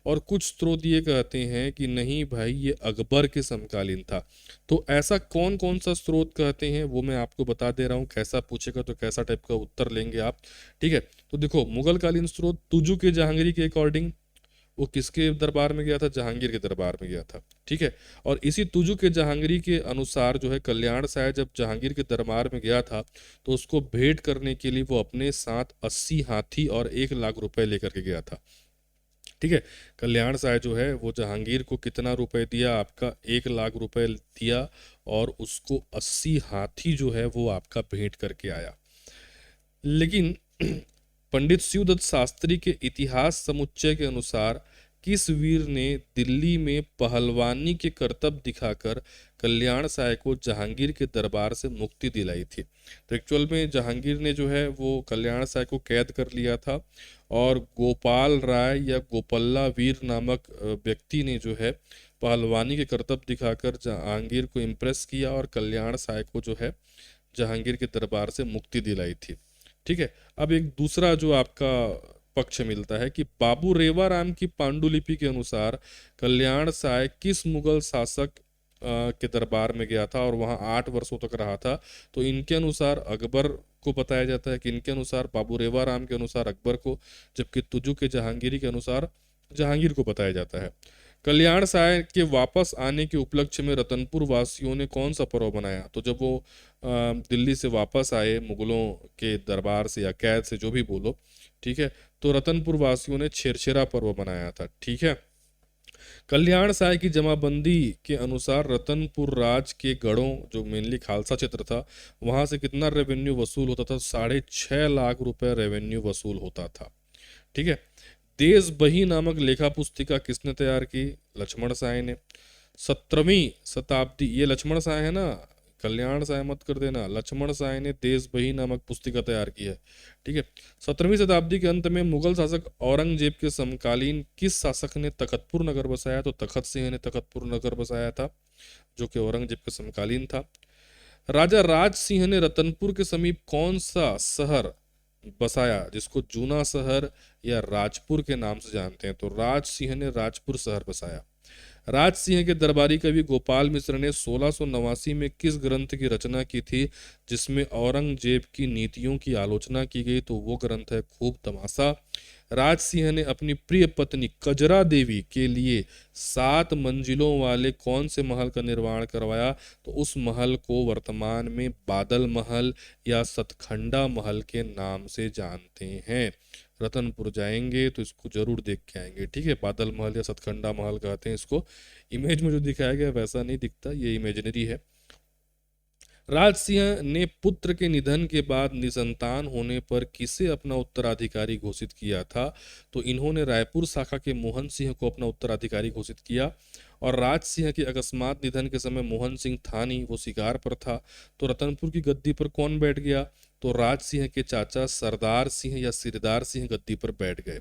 और कुछ स्रोत ये कहते हैं कि नहीं भाई, ये अकबर के समकालीन था। तो ऐसा कौन कौन सा स्रोत कहते हैं वो मैं आपको बता दे रहा हूँ। कैसा पूछेगा तो कैसा टाइप का उत्तर लेंगे आप, ठीक है। तो देखो, मुगल कालीन स्रोत तुजु के जहांगीरी के अकॉर्डिंग वो किसके दरबार में गया था? जहांगीर के दरबार में गया था, ठीक है। और इसी तुजु के जहांगीरी के अनुसार जो है कल्याण साय जब जहांगीर के दरबार में गया था तो उसको भेंट करने के लिए वो अपने साथ 80 हाथी और 1 लाख रुपए लेकर के गया था, ठीक है। कल्याण साय जो है वो जहांगीर को कितना रुपए दिया? आपका 1 लाख रुपए दिया, और उसको 80 हाथी जो है वो आपका भेंट करके आया। लेकिन पंडित शिवदत्त शास्त्री के इतिहास समुच्चय के अनुसार किस वीर ने दिल्ली में पहलवानी के करतब दिखाकर कल्याण साय को जहांगीर के दरबार से मुक्ति दिलाई थी? तो एक्चुअल में जहांगीर ने जो है वो कल्याण साय को कैद कर लिया था, और गोपाल राय या गोपल्ला वीर नामक व्यक्ति ने जो है पहलवानी के करतब दिखाकर जहांगीर को इम्प्रेस किया और कल्याण साय को जो है जहांगीर के दरबार से मुक्ति दिलाई थी, ठीक है। अब एक दूसरा जो आपका पक्ष मिलता है कि बाबू रेवाराम की पांडुलिपि के अनुसार कल्याण साय किस मुगल शासक के दरबार में गया था और वहां 8 वर्षों तक रहा था? तो इनके अनुसार अकबर को बताया जाता है, कि इनके अनुसार बाबू रेवाराम के अनुसार अकबर को, जबकि तुजु के जहांगीरी के अनुसार जहांगीर को बताया जाता है। कल्याण साय के वापस आने के उपलक्ष्य में रतनपुर वासियों ने कौन सा पर्व मनाया? तो जब वो दिल्ली से वापस आए मुगलों के दरबार से या कैद से, जो भी बोलो, ठीक है, तो रतनपुर वासियों ने छेरछेरा पर्व मनाया था, ठीक है। कल्याण साय की जमाबंदी के अनुसार रतनपुर राज के गढ़ों, जो मेनली खालसा क्षेत्र था, वहां से कितना रेवेन्यू वसूल होता था? 6.5 लाख रुपए रेवेन्यू वसूल होता था, ठीक है। देश बही नामक लेखा पुस्तिका किसने तैयार की? लक्ष्मण साय ने। 17वीं शताब्दी, ये लक्ष्मण साय है ना, कल्याण साय मत कर देना, लक्ष्मण साय ने देश बही नामक पुस्तिका तैयार की है, ठीक है। 17वीं शताब्दी के अंत में मुगल शासक औरंगजेब के समकालीन किस शासक ने तखतपुर नगर बसाया? तो तखत सिंह ने तखतपुर नगर बसाया था, जो कि औरंगजेब के समकालीन था। राजा राज सिंह ने रतनपुर के समीप कौन सा शहर बसाया, जिसको जूना शहर या राजपुर के नाम से जानते हैं? तो राज सिंह ने राजपुर शहर बसाया। राज सिंह के दरबारी कवि गोपाल मिश्र ने 1689 में किस ग्रंथ की रचना की थी जिसमें औरंगजेब की नीतियों की आलोचना की गई? तो वो ग्रंथ है खूब तमाशा। राज सिंह ने अपनी प्रिय पत्नी कजरा देवी के लिए 7 मंजिलों वाले कौन से महल का निर्माण करवाया? तो उस महल को वर्तमान में बादल महल या सतखंडा महल के नाम से जानते हैं। रतनपुर जाएंगे तो इसको जरूर देख के आएंगे, ठीक है। बादल महल या सतखंडा महल कहते हैं इसको। इमेज में जो दिखाया गया वैसा नहीं दिखता, ये इमेजिनरी है। राज सिंह ने पुत्र के निधन के बाद निसंतान होने पर किसे अपना उत्तराधिकारी घोषित किया था? तो इन्होंने रायपुर शाखा के मोहन सिंह को अपना उत्तराधिकारी घोषित किया। और राज सिंह के अकस्मात निधन के समय मोहन सिंह था नहीं, वो शिकार पर था। तो रतनपुर की गद्दी पर कौन बैठ गया? तो राज सिंह के चाचा सरदार सिंह या सिरदार सिंह गद्दी पर बैठ गए।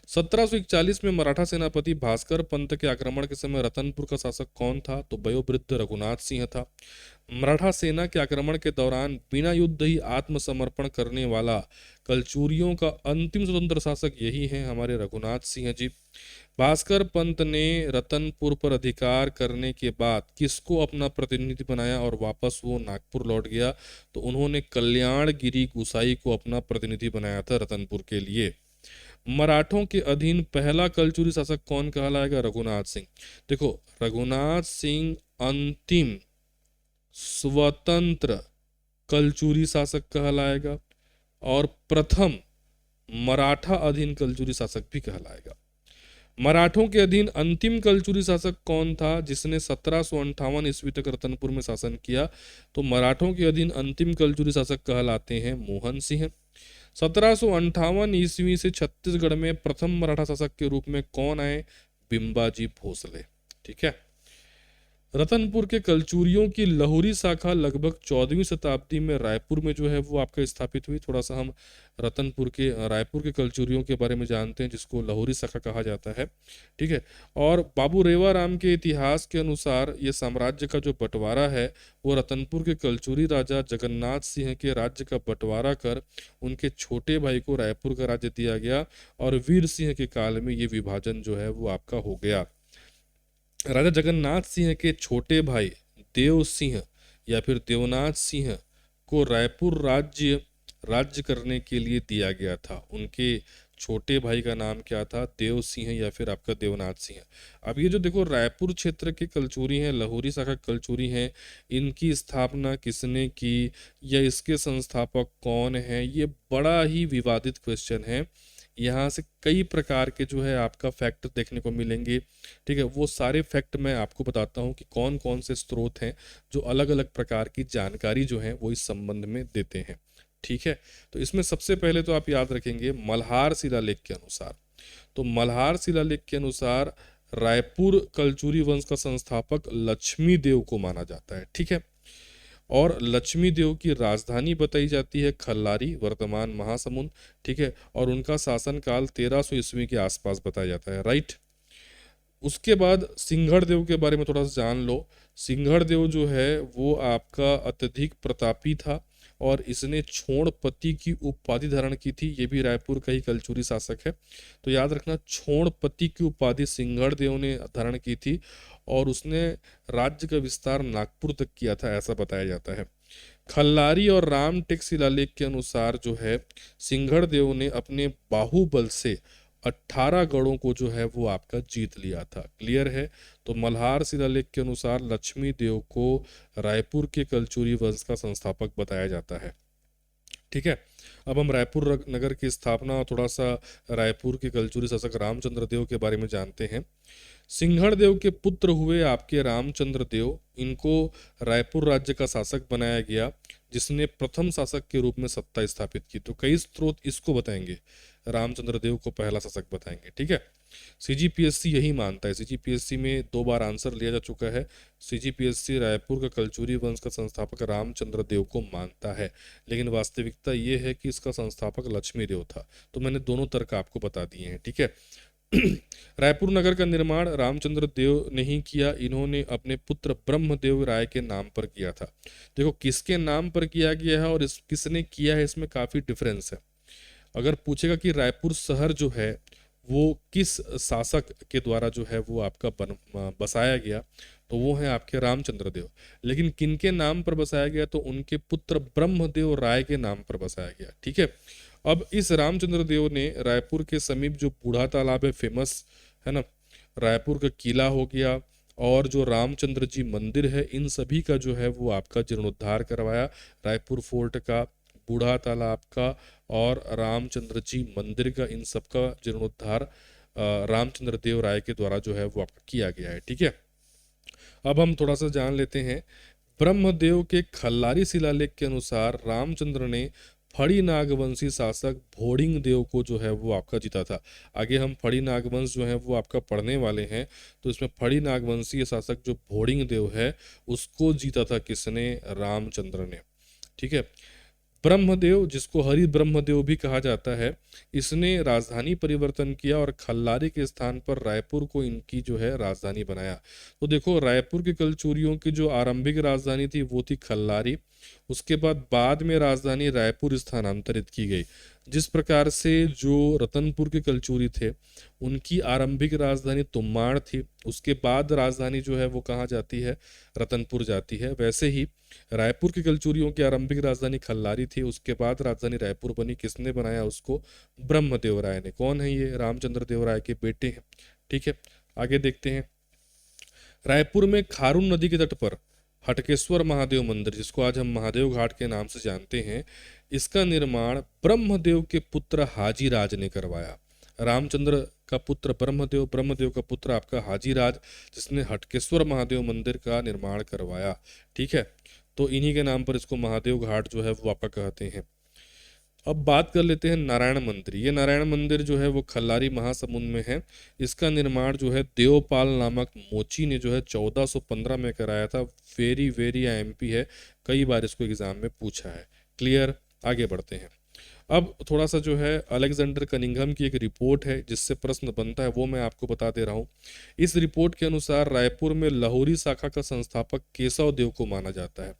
1741 में मराठा सेनापति भास्कर पंत के आक्रमण के समय रतनपुर का शासक कौन था? तो वयोवृद्ध रघुनाथ सिंह था। मराठा सेना के आक्रमण के दौरान बिना युद्ध ही आत्मसमर्पण करने वाला कलचूरियों का अंतिम स्वतंत्र शासक यही है, हमारे रघुनाथ सिंह जी। भास्कर पंत ने रतनपुर पर अधिकार करने के बाद किसको अपना प्रतिनिधि बनाया और वापस वो नागपुर लौट गया? तो उन्होंने कल्याणगिरी गुसाई को अपना प्रतिनिधि बनाया था रतनपुर के लिए। मराठों के अधीन पहला कलचुरी शासक कौन कहलाएगा? रघुनाथ सिंह। देखो, रघुनाथ सिंह अंतिम स्वतंत्र कलचुरी शासक कहलाएगा और प्रथम मराठा अधीन कलचुरी शासक भी कहलाएगा। मराठों के अधीन अंतिम कलचुरी शासक कौन था जिसने 1758 ईस्वी तक रतनपुर में शासन किया? तो मराठों के अधीन अंतिम कलचुरी शासक कहलाते हैं मोहन सिंह। 1758 ईस्वी से छत्तीसगढ़ में प्रथम मराठा शासक के रूप में कौन आए? बिंबाजी भोसले, ठीक है। रतनपुर के कलचुरियों की लहुरी शाखा लगभग 14वीं शताब्दी में रायपुर में जो है वो आपका स्थापित हुई। थोड़ा सा हम रतनपुर के रायपुर के कलचुरियों के बारे में जानते हैं, जिसको लहुरी शाखा कहा जाता है। ठीक है। और बाबू रेवाराम के इतिहास के अनुसार ये साम्राज्य का जो बंटवारा है वो रतनपुर के कलचुरी राजा जगन्नाथ सिंह के राज्य का बंटवारा कर उनके छोटे भाई को रायपुर का राज्य दिया गया, और वीर सिंह के काल में ये विभाजन जो है वो आपका हो गया। राजा जगन्नाथ सिंह के छोटे भाई देव सिंह या फिर देवनाथ सिंह को रायपुर राज्य करने के लिए दिया गया था। उनके छोटे भाई का नाम क्या था? देव सिंह या फिर आपका देवनाथ सिंह। अब ये जो देखो रायपुर क्षेत्र के कलचुरी हैं, लहुरी शाखा कलचुरी हैं, इनकी स्थापना किसने की या इसके संस्थापक कौन हैं, ये बड़ा ही विवादित क्वेश्चन है। यहाँ से कई प्रकार के जो है आपका फैक्ट देखने को मिलेंगे। ठीक है, वो सारे फैक्ट मैं आपको बताता हूँ कि कौन कौन से स्रोत हैं जो अलग अलग प्रकार की जानकारी जो है वो इस संबंध में देते हैं। ठीक है, तो इसमें सबसे पहले तो आप याद रखेंगे मल्हार शिलालेख के अनुसार। तो मल्हार शिलालेख के अनुसार रायपुर कलचुरी वंश का संस्थापक लक्ष्मी देव को माना जाता है। ठीक है, और लक्ष्मी देव की राजधानी बताई जाती है खल्लारी, वर्तमान महासमुंद। ठीक है, और उनका शासनकाल 1300 ईस्वी के आसपास बताया जाता है। राइट। उसके बाद सिंघड़ देव के बारे में थोड़ा सा जान लो। सिंघड़ देव जो है वो आपका अत्यधिक प्रतापी था और इसने छोड़पति की उपाधि धारण की थी। ये भी रायपुर का ही कलचुरी शासक है। तो याद रखना, छोड़पति की उपाधि सिंघड़ देव ने धारण की थी और उसने राज्य का विस्तार नागपुर तक किया था, ऐसा बताया जाता है। खल्लारी और रामटेक शिलालेख के अनुसार जो है सिंघड़ देव ने अपने बाहुबल से 18 गढ़ों को जो है वो आपका जीत लिया था। क्लियर है। तो मल्हार शिलालेख के अनुसार लक्ष्मी देव को रायपुर के कलचुरी वंश का संस्थापक बताया जाता है। ठीक है, अब हम रायपुर नगर की स्थापना और थोड़ा सा रायपुर के कलचुरी शासक रामचंद्र देव के बारे में जानते हैं। सिंघड़ देव के पुत्र हुए आपके रामचंद्र देव, इनको रायपुर राज्य का शासक बनाया गया, जिसने प्रथम शासक के रूप में सत्ता स्थापित की। तो कई स्रोत इसको बताएंगे, रामचंद्र देव को पहला शासक बताएंगे। ठीक है, सीजीपीएससी यही मानता है। सीजीपीएससी में 2 बार आंसर लिया जा चुका है। सीजीपीएससी रायपुर का कलचुरी वंश का संस्थापक रामचंद्र देव को मानता है, लेकिन वास्तविकता ये है कि इसका संस्थापक लक्ष्मी देव था। तो मैंने दोनों तर्क आपको बता दिए हैं। ठीक है, रायपुर नगर का निर्माण रामचंद्र देव ने ही किया। इन्होंने अपने पुत्र ब्रह्मदेव राय के नाम पर किया था। देखो किसके नाम पर किया गया है और किसने किया है, इसमें काफी डिफरेंस है। अगर पूछेगा कि रायपुर शहर जो है वो किस शासक के द्वारा जो है वो आपका बसाया गया, तो वो है आपके रामचंद्र देव। लेकिन किनके नाम पर बसाया गया, तो उनके पुत्र ब्रह्मदेव राय के नाम पर बसाया गया। ठीक है, अब इस रामचंद्र देव ने रायपुर के समीप जो बूढ़ा तालाब है, फेमस है ना, रायपुर का किला हो गया और जो रामचंद्र जी मंदिर है, इन सभी का जो है वो आपका जीर्णोद्धार करवाया। रायपुर फोर्ट का, बूढ़ा तालाब का और रामचंद्र जी मंदिर का, इन सब का जीर्णोद्धार रामचंद्र देव राय के द्वारा जो है वो आपका किया गया है। ठीक है, अब हम थोड़ा सा जान लेते हैं। ब्रह्मदेव के खल्लारी शिलालेख के अनुसार रामचंद्र ने फड़ी नागवंशी शासक भोडिंग देव को जो है वो आपका जीता था। आगे हम फड़ी नागवंश जो है वो आपका पढ़ने वाले हैं। तो इसमें फड़ी नागवंशी शासक जो भोडिंग देव है उसको जीता था किसने? रामचंद्र ने। ठीक है, ब्रह्मदेव, जिसको हरि ब्रह्मदेव भी कहा जाता है, इसने राजधानी परिवर्तन किया और खल्लारी के स्थान पर रायपुर को इनकी जो है राजधानी बनाया। तो देखो रायपुर के कलचुरियों की जो आरंभिक राजधानी थी वो थी खल्लारी। उसके बाद में राजधानी रायपुर स्थानांतरित की गई। जिस प्रकार से जो रतनपुर के कलचुरी थे उनकी आरंभिक राजधानी तुम्माड़ थी, उसके बाद राजधानी जो है वो कहाँ जाती है? रतनपुर जाती है। वैसे ही रायपुर के कलचुरियों की आरंभिक राजधानी खल्लारी थी, उसके बाद राजधानी रायपुर बनी। किसने बनाया उसको? ब्रह्मदेव राय ने। कौन है ये? रामचंद्र देव राय के बेटे हैं। ठीक है, आगे देखते हैं। रायपुर में खारून नदी के तट पर हटकेश्वर महादेव मंदिर, जिसको आज हम महादेव घाट के नाम से जानते हैं, इसका निर्माण ब्रह्मदेव के पुत्र हाजीराज ने करवाया। रामचंद्र का पुत्र ब्रह्मदेव, ब्रह्मदेव का पुत्र आपका हाजीराज, जिसने हटकेश्वर महादेव मंदिर का निर्माण करवाया। ठीक है, तो इन्हीं के नाम पर इसको महादेव घाट जो है वो आपका कहते हैं। अब बात कर लेते हैं नारायण मंदिर। ये नारायण मंदिर जो है वो खल्लारी महासमुंद में है। इसका निर्माण जो है देवपाल नामक मोची ने जो है 1415 में कराया था। वेरी वेरी आईएमपी है, कई बार इसको एग्जाम में पूछा है। क्लियर, आगे बढ़ते हैं। अब थोड़ा सा जो है अलेक्जेंडर कनिंघम की एक रिपोर्ट है जिससे प्रश्न बनता है, वो मैं आपको बता दे रहा हूँ। इस रिपोर्ट के अनुसार रायपुर में लाहौरी शाखा का संस्थापक केशव देव को माना जाता है।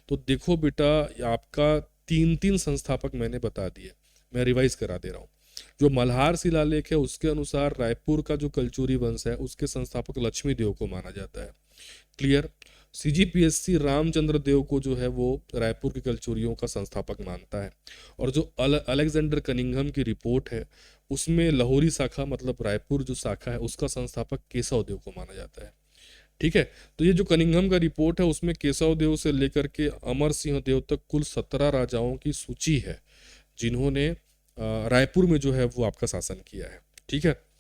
तो देखो बेटा, आपका तीन तीन संस्थापक मैंने बता दिए, मैं रिवाइज करा दे रहा हूँ। जो मल्हार शिलालेख है उसके अनुसार रायपुर का जो कलचुरी वंश है उसके संस्थापक लक्ष्मी देव को माना जाता है। क्लियर। सीजीपीएससी रामचंद्र देव को जो है वो रायपुर के कलचुरियों का संस्थापक मानता है। और जो अलेक्जेंडर कनिंघम की रिपोर्ट है उसमें लाहौरी शाखा मतलब रायपुर जो शाखा है उसका संस्थापक केशव देव को माना जाता है। ठीक है। तो ये जो कनिंघम का रिपोर्ट है उसमें केशव देव से लेकर के अमर सिंह देव तक कुल 17 राजाओं की सूची है जिन्होंने रायपुर में जो है वो आपका शासन किया है। ठीक है।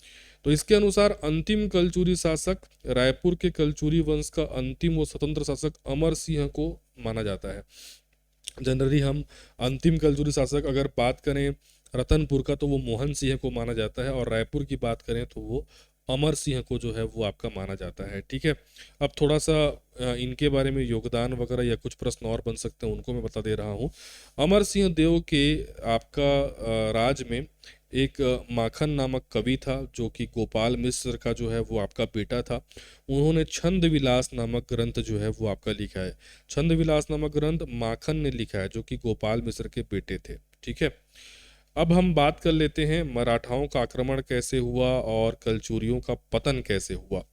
तो इसके अनुसार अंतिम कलचुरी शासक रायपुर के कलचुरी वंश का अंतिम व स्वतंत्र शासक अमर सिंह को माना जाता है। जनरली हम अंतिम कलचुरी शासक अगर बात करें रतनपुर का तो वो मोहन सिंह को माना जाता है, और रायपुर की बात करें तो वो अमर सिंह को जो है वो आपका माना जाता है। ठीक है। अब थोड़ा सा इनके बारे में योगदान वगैरह या कुछ प्रश्न और बन सकते हैं उनको मैं बता दे रहा हूँ। अमर सिंह देव के आपका राज में एक माखन नामक कवि था जो कि गोपाल मिश्र का जो है वो आपका बेटा था। उन्होंने छंद विलास नामक ग्रंथ जो है वो आपका लिखा है। छंद विलास नामक ग्रंथ माखन ने लिखा है जो कि गोपाल मिश्र के बेटे थे। ठीक है। अब हम बात कर लेते हैं मराठाओं का आक्रमण कैसे हुआ और कलचुरियों का पतन कैसे हुआ।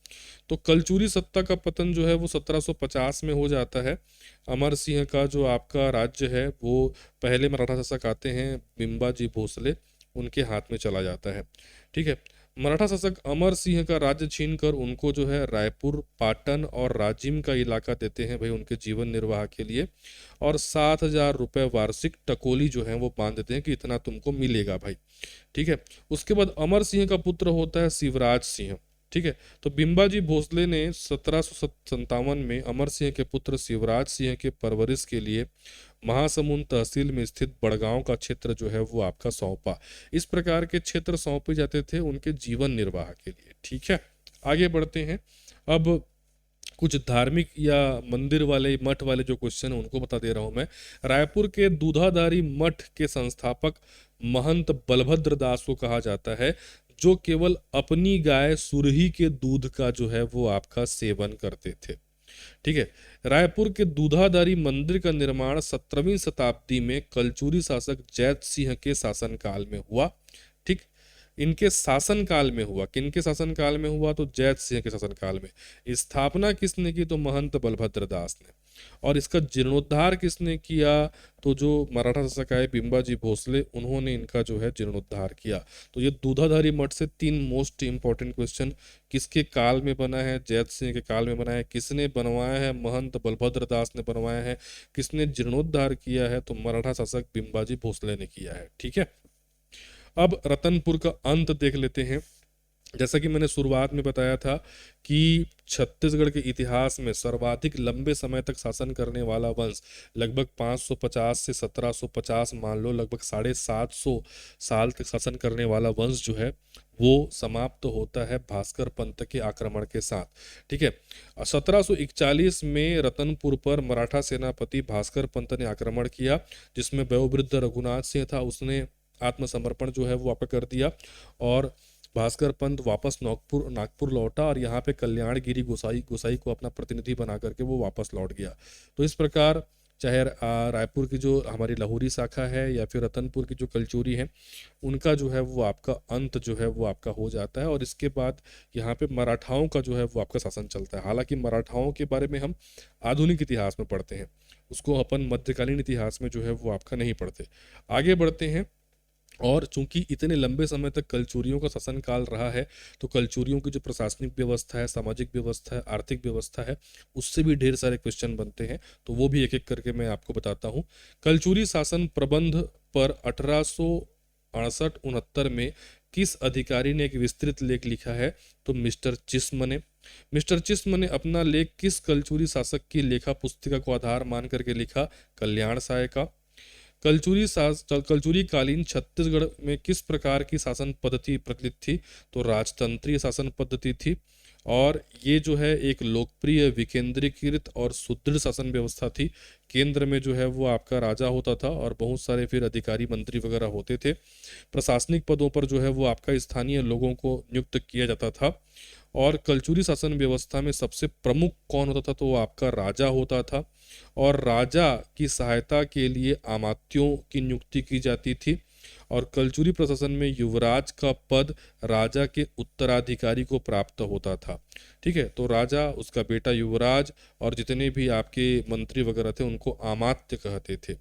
तो कलचुरी सत्ता का पतन जो है वो 1750 में हो जाता है। अमर सिंह का जो आपका राज्य है वो पहले मराठा शासक आते हैं बिम्बाजी भोसले, उनके हाथ में चला जाता है। ठीक है। मराठा शासक अमर सिंह का राज्य छीनकर उनको जो है रायपुर, पाटन और राजिम का इलाका देते हैं भाई उनके जीवन निर्वाह के लिए, और 7,000 रुपये वार्षिक टकोली जो है वो बांध देते हैं कि इतना तुमको मिलेगा भाई। ठीक है। उसके बाद अमर सिंह का पुत्र होता है शिवराज सिंह। ठीक है। तो बिम्बाजी भोसले ने 1757 में अमर सिंह के पुत्र शिवराज सिंह के परवरिश के लिए महासमुंद तहसील में स्थित बड़गांव का क्षेत्र जो है वो आपका सौंपा। इस प्रकार के क्षेत्र सौंपे जाते थे उनके जीवन निर्वाह के लिए। ठीक है। आगे बढ़ते हैं। अब कुछ धार्मिक या मंदिर वाले मठ वाले जो क्वेश्चन है उनको बता दे रहा हूं मैं। रायपुर के दूधाधारी मठ के संस्थापक महंत बलभद्र दास को कहा जाता है जो केवल अपनी गाय सुरही के दूध का जो है वो आपका सेवन करते थे। ठीक है। रायपुर के दूधाधारी मंदिर का निर्माण 17वीं शताब्दी में कलचुरी शासक जैत सिंह के शासनकाल में हुआ। ठीक। इनके शासनकाल में हुआ। किनके शासनकाल में हुआ? तो जैत सिंह के शासनकाल में। स्थापना किसने की? तो महंत बलभद्र दास ने। और इसका जीर्णोद्धार किसने किया? तो जो मराठा शासक आए बिम्बाजी भोसले, उन्होंने इनका जो है जीर्णोद्धार किया। तो ये दूधाधारी मठ से 3 मोस्ट इंपॉर्टेंट क्वेश्चन किसके काल में बना है? जैत सिंह के काल में बना है। किसने बनवाया है? महंत बलभद्र दास ने बनवाया है। किसने जीर्णोद्धार किया है? तो मराठा शासक बिम्बाजी भोसले ने किया है। ठीक है। अब रतनपुर का अंत देख लेते हैं। जैसा कि मैंने शुरुआत में बताया था कि छत्तीसगढ़ के इतिहास में सर्वाधिक लंबे समय तक शासन करने वाला वंश लगभग 550 से 1750 मान लो, लगभग 750 साल तक शासन करने वाला वंश जो है वो समाप्त होता है भास्कर पंत के आक्रमण के साथ। ठीक है। 1741 में रतनपुर पर मराठा सेनापति भास्कर पंत ने आक्रमण किया जिसमें वयोवृद्ध रघुनाथ सिंह था, उसने आत्मसमर्पण जो है वो आपका कर दिया और भास्कर पंत वापस नागपुर लौटा और यहाँ पे कल्याणगिरी गोसाई को अपना प्रतिनिधि बना करके वो वापस लौट गया। तो इस प्रकार चाहे रायपुर की जो हमारी लाहौरी शाखा है या फिर रतनपुर की जो कलचुरी है उनका जो है वो आपका अंत जो है वो आपका हो जाता है, और इसके बाद यहाँ पे मराठाओं का जो है वो आपका शासन चलता है। हालांकि मराठाओं के बारे में हम आधुनिक इतिहास में पढ़ते हैं, उसको अपन मध्यकालीन इतिहास में जो है वो आपका नहीं पढ़ते। आगे बढ़ते हैं। और चूंकि इतने लंबे समय तक कलचुरियों का शासनकाल रहा है तो कलचुरियों की जो प्रशासनिक व्यवस्था है, सामाजिक व्यवस्था है, आर्थिक व्यवस्था है, उससे भी ढेर सारे क्वेश्चन बनते हैं, तो वो भी एक एक करके मैं आपको बताता हूँ। कलचुरी शासन प्रबंध पर 1868-69 में किस अधिकारी ने एक विस्तृत लेख लिखा है? तो मिस्टर चिस्म ने। मिस्टर चिस्म ने अपना लेख किस कलचुरी शासक की लेखा पुस्तिका को आधार मान करके लिखा? कल्याण साय का। कलचुरी कालीन छत्तीसगढ़ में किस प्रकार की शासन पद्धति प्रचलित थी? तो राजतंत्रीय शासन पद्धति थी। और ये जो है एक लोकप्रिय विकेंद्रीकृत और सुदृढ़ शासन व्यवस्था थी। केंद्र में जो है वो आपका राजा होता था और बहुत सारे फिर अधिकारी मंत्री वगैरह होते थे। प्रशासनिक पदों पर जो है वो आपका स्थानीय लोगों को नियुक्त किया जाता था। और कलचुरी शासन व्यवस्था में सबसे प्रमुख कौन होता था? तो वो आपका राजा होता था। और राजा की सहायता के लिए अमात्यों की नियुक्ति की जाती थी। और कलचुरी प्रशासन में युवराज का पद राजा के उत्तराधिकारी को प्राप्त होता था। ठीक है, तो राजा, उसका बेटा युवराज और जितने भी आपके मंत्री वगैरह थे उनको अमात्य कहते थे।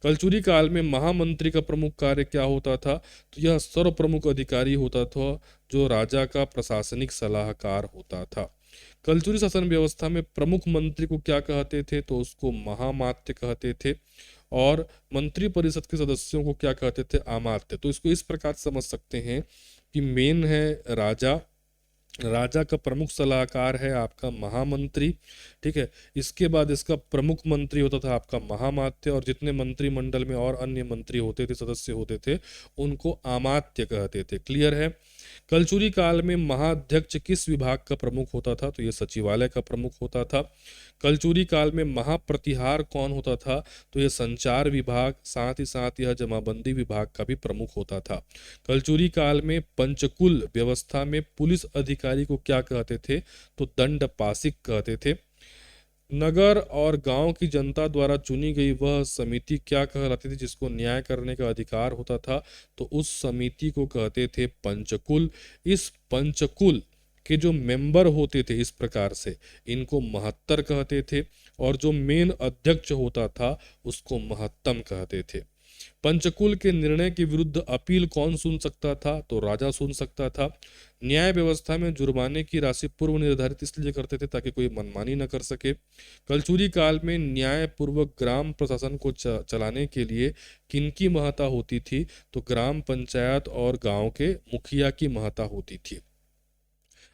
कलचुरी काल में महामंत्री का प्रमुख कार्य क्या होता था? तो यह सर्व प्रमुख अधिकारी होता था जो राजा का प्रशासनिक सलाहकार होता था। कलचुरी शासन व्यवस्था में प्रमुख मंत्री को क्या कहते थे? तो उसको महामात्य कहते थे। और मंत्री परिषद के सदस्यों को क्या कहते थे? अमात्य। तो इसको इस प्रकार समझ सकते हैं कि मेन है राजा, राजा का प्रमुख सलाहकार है आपका महामंत्री। ठीक है, इसके बाद इसका प्रमुख मंत्री होता था आपका महामात्य, और जितने मंत्रिमंडल में और अन्य मंत्री होते थे, सदस्य होते थे, उनको अमात्य कहते थे। क्लियर है? कलचुरी काल में महाध्यक्ष किस विभाग का प्रमुख होता था? तो ये सचिवालय का प्रमुख होता था। कलचुरी काल में महाप्रतिहार कौन होता था? तो ये संचार विभाग, साथ ही साथ यह जमाबंदी विभाग का भी प्रमुख होता था। कलचुरी काल में पंचकुल व्यवस्था में पुलिस अधिकारी को क्या कहते थे? तो दंडपासिक कहते थे। नगर और गांव की जनता द्वारा चुनी गई वह समिति क्या कहलाती थी जिसको न्याय करने का अधिकार होता था? तो उस समिति को कहते थे पंचकुल। इस पंचकुल के जो मेंबर होते थे इस प्रकार से, इनको महत्तर कहते थे। और जो मेन अध्यक्ष होता था उसको महत्तम कहते थे। पंचकुल के निर्णय के विरुद्ध अपील कौन सुन सकता था? तो राजा सुन सकता था। न्याय व्यवस्था में जुर्माने की राशि पूर्व निर्धारित इसलिए करते थे ताकि कोई मनमानी न कर सके। कलचुरी काल में न्यायपूर्वक ग्राम प्रशासन को चलाने के लिए किनकी महत्ता होती थी? तो ग्राम पंचायत और गांव के मुखिया की महत्ता होती थी।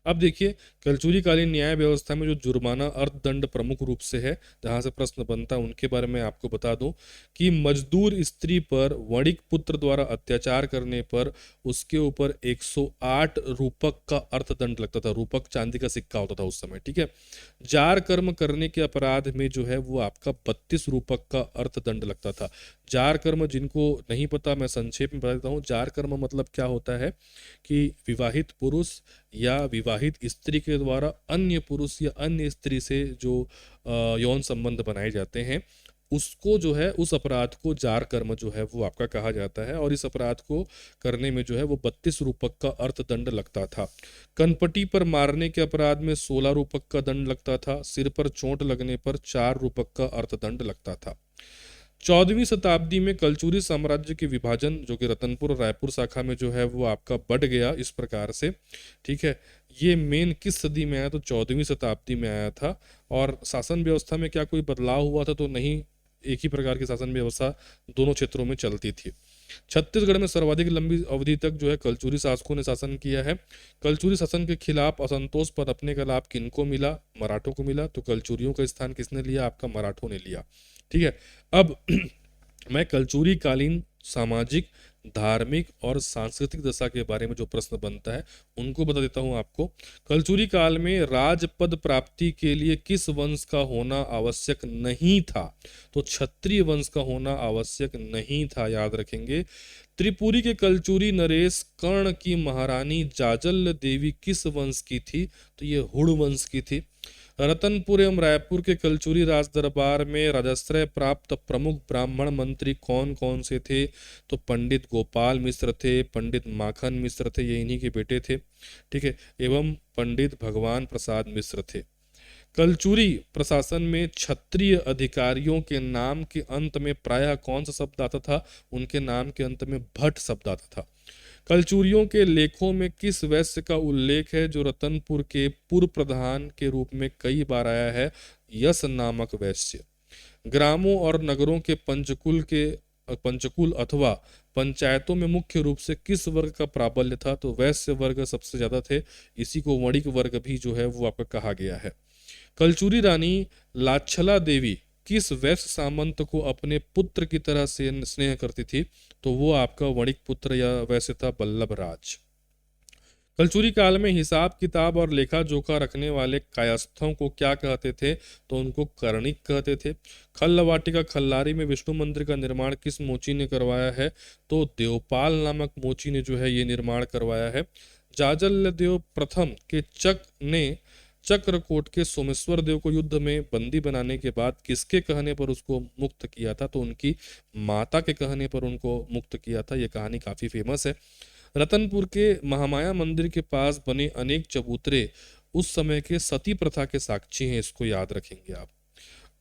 अब देखिए, कलचुरी कालीन न्याय व्यवस्था में जो जुर्माना अर्थदंड प्रमुख रूप से है, जहां से प्रश्न बनता है उनके बारे में आपको बता दूं कि मजदूर स्त्री पर वणिक पुत्र द्वारा अत्याचार करने पर उसके ऊपर 108 रूपक का अर्थदंड लगता था। रूपक चांदी का सिक्का होता था उस समय। ठीक है, जार कर्म करने के अपराध में जो है वो आपका 32 रूपक का अर्थदंड लगता था। जार कर्म जिनको नहीं पता, मैं संक्षेप में बता देता हूँ। जार कर्म मतलब क्या होता है कि विवाहित पुरुष या विवाहित स्त्री के द्वारा अन्य पुरुष या अन्य स्त्री से जो यौन संबंध बनाए जाते हैं, उसको जो है, उस अपराध को जार कर्म जो है वो आपका कहा जाता है। और इस अपराध को करने में जो है वो 32 रूपक का अर्थदंड लगता था। कनपटी पर मारने के अपराध में 16 रूपक का दंड लगता था। सिर पर चोट लगने पर 4 रूपक का अर्थदंड लगता था। 14वीं शताब्दी में कलचुरी साम्राज्य के विभाजन, जो कि रतनपुर और रायपुर शाखा में जो है वो आपका बढ़ गया इस प्रकार से। ठीक है, ये मेन किस सदी में आया? तो 14वीं शताब्दी में आया था। और शासन व्यवस्था में क्या कोई बदलाव हुआ था? तो नहीं, एक ही प्रकार की शासन व्यवस्था दोनों क्षेत्रों में चलती थी। छत्तीसगढ़ में सर्वाधिक लंबी अवधि तक जो है कलचुरी शासकों ने शासन किया है। कलचुरी शासन के खिलाफ असंतोष पनपने का लाभ किनको मिला? मराठों को मिला। तो कलचुरियों का स्थान किसने लिया? आपका मराठों ने लिया। ठीक है, अब मैं कलचुरी कालीन सामाजिक, धार्मिक और सांस्कृतिक दशा के बारे में जो प्रश्न बनता है उनको बता देता हूं आपको। कलचुरी काल में राजपद प्राप्ति के लिए किस वंश का होना आवश्यक नहीं था? तो क्षत्रिय वंश का होना आवश्यक नहीं था, याद रखेंगे। त्रिपुरी के कलचुरी नरेश कर्ण की महारानी जाजल देवी किस वंश की थी? तो ये हुड़ वंश की थी। रतनपुर एवं रायपुर के कलचुरी राज दरबार में राजाश्रय प्राप्त प्रमुख ब्राह्मण मंत्री कौन कौन से थे? तो पंडित गोपाल मिश्र थे, पंडित माखन मिश्र थे, ये इन्हीं के बेटे थे। ठीक है, एवं पंडित भगवान प्रसाद मिश्र थे। कलचुरी प्रशासन में क्षत्रिय अधिकारियों के नाम के अंत में प्रायः कौन सा शब्द आता था? उनके नाम के अंत में भट्ट शब्द आता था। कलचुरियों के लेखों में किस वैश्य का उल्लेख है जो रतनपुर के पूर्व प्रधान के रूप में कई बार आया है? यश नामक वैश्य। ग्रामों और नगरों के पंचकुल अथवा पंचायतों में मुख्य रूप से किस वर्ग का प्राबल्य था? तो वैश्य वर्ग सबसे ज्यादा थे। इसी को वणिक वर्ग भी जो है वो आपका कहा गया है। कलचुरी रानी लाच्छला देवी किस वैश्य सामंत को अपने पुत्र की तरह से स्नेह करती थी, तो वो आपका वणिक पुत्र या वैश्य था बल्लभ राज। कलचुरी काल में हिसाब किताब और लेखा जोखा रखने वाले कायस्थों को क्या कहते थे, तो उनको कर्णिक कहते थे। खल्लवाटिका खल्लारी में विष्णु मंदिर का निर्माण किस मोची ने करवाया है, तो देवपाल नामक मोची ने जो है ये निर्माण करवाया है। जाजल्यदेव प्रथम के चक ने चक्रकोट के सोमेश्वर देव को युद्ध में बंदी बनाने के बाद किसके कहने पर उसको मुक्त किया था, तो उनकी माता के कहने पर उनको मुक्त किया था। ये कहानी काफी फेमस है। रतनपुर के महामाया मंदिर के पास बने अनेक चबूतरे उस समय के सती प्रथा के साक्षी हैं, इसको याद रखेंगे आप।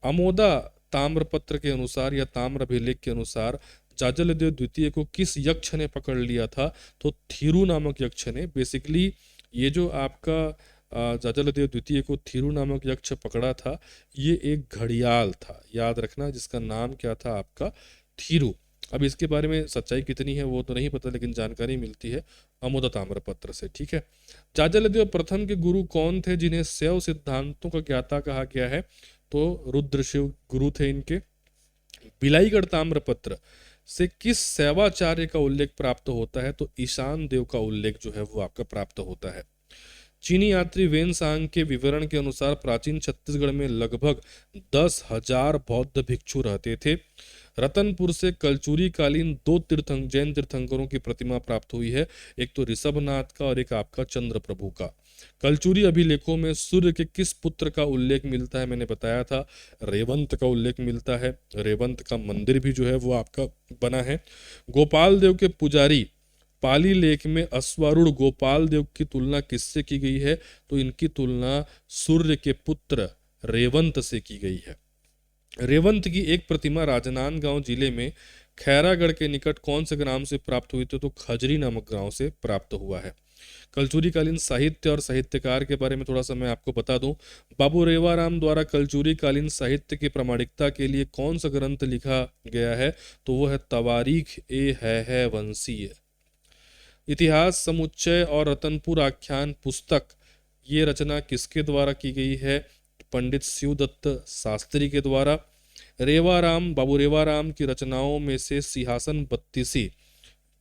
अमोदा ताम्रपत्र के अनुसार या ताम्र अभिलेख के अनुसार जाजलदेव द्वितीय को किस यक्ष ने पकड़ लिया था, तो थीरू नामक यक्ष ने। बेसिकली ये जो आपका जाजलदेव द्वितीय को थीरू नामक यक्ष पकड़ा था, ये एक घड़ियाल था, याद रखना, जिसका नाम क्या था आपका थीरू। अब इसके बारे में सच्चाई कितनी है वो तो नहीं पता, लेकिन जानकारी मिलती है अमोदा ताम्रपत्र से, ठीक है। जाजलदेव प्रथम के गुरु कौन थे जिन्हें शैव सिद्धांतों का ज्ञाता कहा गया है, तो रुद्रशिव गुरु थे इनके। बिलाईगढ़ ताम्रपत्र से किस शैवाचार्य का उल्लेख प्राप्त होता है, तो ईशान देव का उल्लेख जो है वो आपका प्राप्त होता है। चीनी यात्री वेनसांग के विवरण के अनुसार प्राचीन छत्तीसगढ़ में लगभग 10,000 बौद्ध भिक्षु रहते थे। रतनपुर से कलचुरी कालीन दो जैन तीर्थंकरों की प्रतिमा प्राप्त हुई है, एक तो ऋषभनाथ का और एक आपका चंद्र प्रभु का। कलचुरी अभिलेखों में सूर्य के किस पुत्र का उल्लेख मिलता है, मैंने बताया था रेवंत का उल्लेख मिलता है। रेवंत का मंदिर भी जो है वो आपका बना है। गोपाल देव के पुजारी पाली लेख में अश्वारूढ़ गोपाल देव की तुलना किससे की गई है, तो इनकी तुलना सूर्य के पुत्र रेवंत से की गई है। रेवंत की एक प्रतिमा राजनांदगांव जिले में खैरागढ़ के निकट कौन से ग्राम से प्राप्त हुई थी, तो खजरी नामक गांव से प्राप्त हुआ है। कलचुरी कालीन साहित्य और साहित्यकार के बारे में थोड़ा सा मैं आपको बता दूं। बाबू रेवाराम द्वारा कलचुरी कालीन साहित्य की प्रामाणिकता के लिए कौन सा ग्रंथ लिखा गया है, तो वो है तवारीख ए है वंशीय। इतिहास समुच्चय और रतनपुर आख्यान पुस्तक, ये रचना किसके द्वारा की गई है, पंडित शिवदत्त शास्त्री के द्वारा। रेवाराम बाबू रेवाराम की रचनाओं में से सिंहासन बत्तीसी,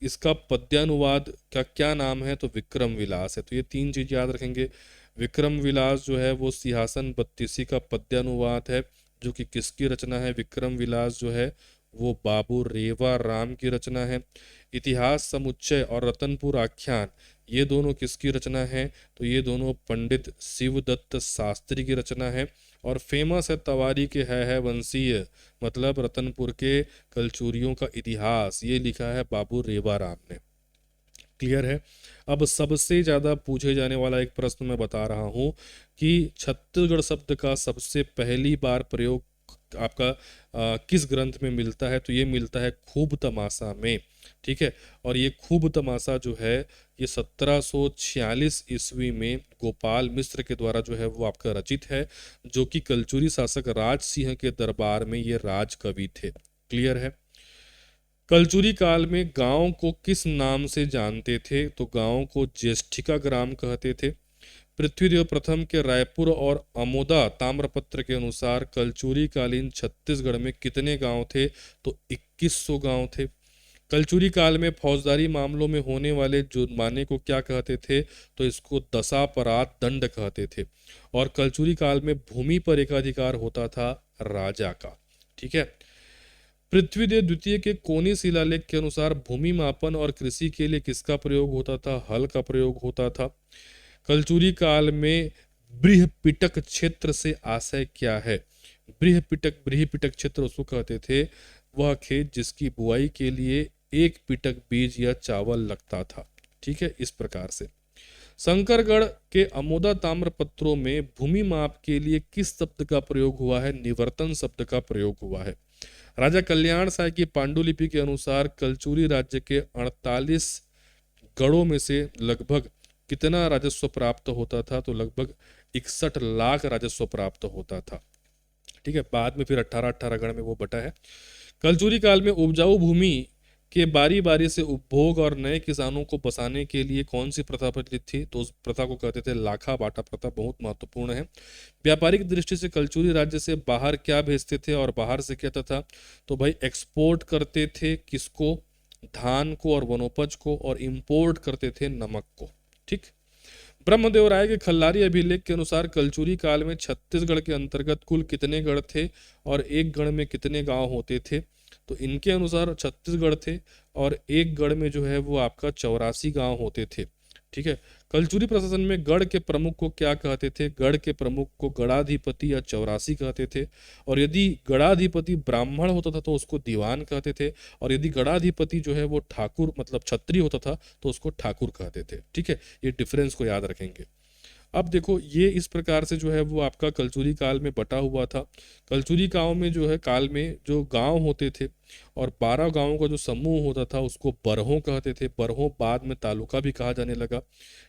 इसका पद्यानुवाद का क्या नाम है, तो विक्रम विलास है। तो ये तीन चीज याद रखेंगे। विक्रम विलास जो है वो सिंहासन बत्तीसी का पद्यानुवाद है, जो कि किसकी रचना है, विक्रम विलास जो है वो बाबू रेवाराम की रचना है। इतिहास समुच्चय और रतनपुर आख्यान, ये दोनों किसकी रचना है, तो ये दोनों पंडित शिवदत्त शास्त्री की रचना है। और फेमस है तवारी के है वंशीय, मतलब रतनपुर के कलचुरियों का इतिहास, ये लिखा है बाबू रेवाराम ने। क्लियर है। अब सबसे ज्यादा पूछे जाने वाला एक प्रश्न मैं बता रहा हूं कि छत्तीसगढ़ शब्द का सबसे पहली बार प्रयोग आपका किस ग्रंथ में मिलता है, तो ये मिलता है खूब तमाशा में, ठीक है। और ये खूब तमाशा जो है ये 1746 ईस्वी में गोपाल मिश्र के द्वारा जो है वो आपका रचित है, जो कि कलचुरी शासक राज सिंह के दरबार में ये राज कवि थे। क्लियर है। कलचुरी काल में गांव को किस नाम से जानते थे, तो गांव को ज्येष्ठिका ग्राम कहते थे। पृथ्वीदेव प्रथम के रायपुर और अमोदा ताम्रपत्र के अनुसार कलचुरी कालीन छत्तीसगढ़ में कितने गांव थे, तो 2100 गांव थे। कलचुरी काल में फौजदारी मामलों में होने वाले जुर्माने को क्या कहते थे, तो इसको दशापराध दंड कहते थे। और कलचुरी काल में भूमि पर एकाधिकार होता था राजा का, ठीक है। पृथ्वीदेव द्वितीय के कोनी शिलालेख के अनुसार भूमि मापन और कृषि के लिए किसका प्रयोग होता था, हल का प्रयोग होता था। कलचुरी काल में बृहपिटक क्षेत्र से आशय क्या है, बृहपिटक क्षेत्र उसको कहते थे वह खेत जिसकी बुआई के लिए एक पिटक बीज या चावल लगता था, ठीक है। इस प्रकार से शंकरगढ़ के अमोदा ताम्रपत्रों में भूमि माप के लिए किस शब्द का प्रयोग हुआ है, निवर्तन शब्द का प्रयोग हुआ है। राजा कल्याण साय की पांडुलिपि के अनुसार कलचुरी राज्य के 48 गढ़ों में से लगभग कितना राजस्व प्राप्त होता था, तो लगभग 61 लाख राजस्व प्राप्त होता था, ठीक है। बाद में फिर 18 गढ़ में वो बटा है। कलचुरी काल में उपजाऊ भूमि कि बारी बारी से उपभोग और नए किसानों को बसाने के लिए कौन सी प्रथा प्रचलित थी, तो उस प्रथा को कहते थे लाखा बाटा प्रथा। बहुत महत्वपूर्ण है। व्यापारिक दृष्टि से कलचुरी राज्य से बाहर क्या भेजते थे और बाहर से क्या था, तो भाई एक्सपोर्ट करते थे किसको, धान को और वनोपज को, और इंपोर्ट करते थे नमक को। ठीक। ब्रह्मदेव राय के खल्लारी अभिलेख के अनुसार कलचुरी काल में छत्तीसगढ़ के अंतर्गत कुल कितने गढ़ थे और एक गढ़ में कितने गांव होते थे, तो इनके अनुसार 36 गढ़ थे और एक गढ़ में जो है वो आपका 84 गांव होते थे। ठीक है। कलचुरी प्रशासन में गढ़ के प्रमुख को क्या कहते थे, गढ़ के प्रमुख को गढ़ाधिपति या चौरासी कहते थे, और यदि गढ़ाधिपति ब्राह्मण होता था तो उसको दीवान कहते थे, और यदि गढ़ाधिपति जो है वो ठाकुर मतलब क्षत्रिय होता था तो उसको ठाकुर कहते थे। ठीक है, ये डिफरेंस को याद रखेंगे। अब देखो ये इस प्रकार से जो है वो आपका कलचुरी काल में बटा हुआ था। कलचुरी काल में जो है काल में जो गांव होते थे और 12 गांवों का जो समूह होता था उसको बरहों कहते थे। बरहों बाद में तालुका भी कहा जाने लगा।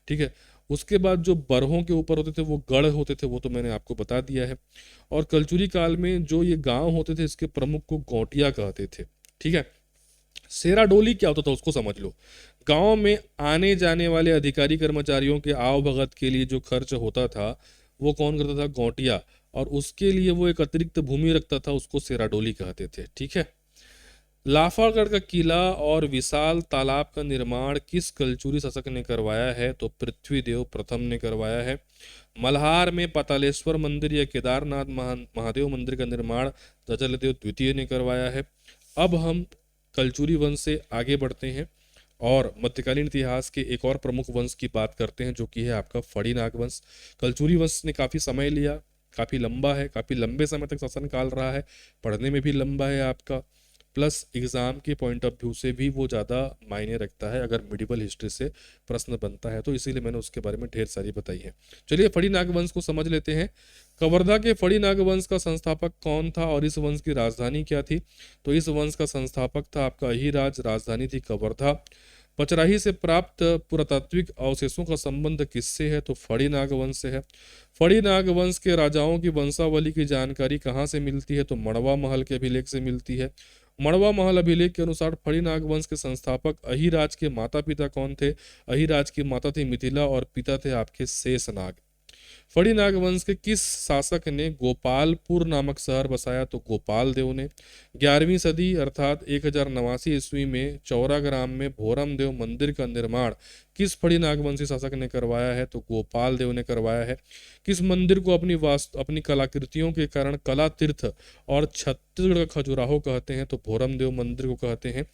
ठीक है। उसके बाद जो बरहों के ऊपर होते थे वो गढ़ होते थे, वो तो मैंने आपको बता दिया है। और कलचुरी काल में जो ये गांव होते थे इसके प्रमुख को गौटिया कहते थे। ठीक है। सेरा डोली क्या होता था उसको समझ लो। गांव में आने जाने वाले अधिकारी कर्मचारियों के आव भगत के लिए जो खर्च होता था वो कौन करता था, गौटिया, और उसके लिए वो एक अतिरिक्त भूमि रखता था, उसको सेराडोली कहते थे। ठीक है। लाफागढ़ का किला और विशाल तालाब का निर्माण किस कलचुरी शासक ने करवाया है, तो पृथ्वीदेव प्रथम ने करवाया है। मल्हार में पातालेश्वर मंदिर या केदारनाथ महादेव मंदिर का निर्माण जजलदेव द्वितीय ने करवाया है। अब हम कलचुरी वंश से आगे बढ़ते हैं और मध्यकालीन इतिहास के एक और प्रमुख वंश की बात करते हैं जो कि है आपका फड़ी नाग वंश। कलचुरी वंश ने काफ़ी समय लिया, काफ़ी लंबा है, काफ़ी लंबे समय तक शासन काल रहा है, पढ़ने में भी लंबा है आपका, प्लस एग्जाम के पॉइंट ऑफ व्यू से भी वो ज़्यादा मायने रखता है अगर मिडिवल हिस्ट्री से प्रश्न बनता है, तो इसीलिए मैंने उसके बारे में ढेर सारी बताई है। चलिए फड़ी नाग वंश को समझ लेते हैं। कवर्धा के फड़ी नाग वंश का संस्थापक कौन था और इस वंश की राजधानी क्या थी, तो इस वंश का संस्थापक था आपका अहिराज, राजधानी थी कवर्धा। पचराही से प्राप्त पुरातात्विक अवशेषों का संबंध किससे है, तो फड़ी नाग वंश से है। फड़ी नाग वंश के राजाओं की वंशावली की जानकारी कहाँ से मिलती है, तो मड़वा महल के अभिलेख से मिलती है। मड़वा महल अभिलेख के अनुसार फड़ी नाग वंश के संस्थापक अहिराज के माता पिता कौन थे, अहिराज की माता थी मिथिला और पिता थे आपके शेषनाग। फड़ी नाग वंश के किस शासक ने गोपालपुर नामक शहर बसाया, तो गोपाल देव ने। 11वीं सदी अर्थात 1089 ईस्वी में चौराग्राम में भोरम देव मंदिर का निर्माण किस फड़ी नागवंशी शासक ने करवाया है, तो गोपाल देव ने करवाया है। किस मंदिर को अपनी कलाकृतियों के कारण कला तीर्थ और छत्तीसगढ़ का खजुराहो कहते हैं, तो भोरम देव मंदिर को कहते हैं।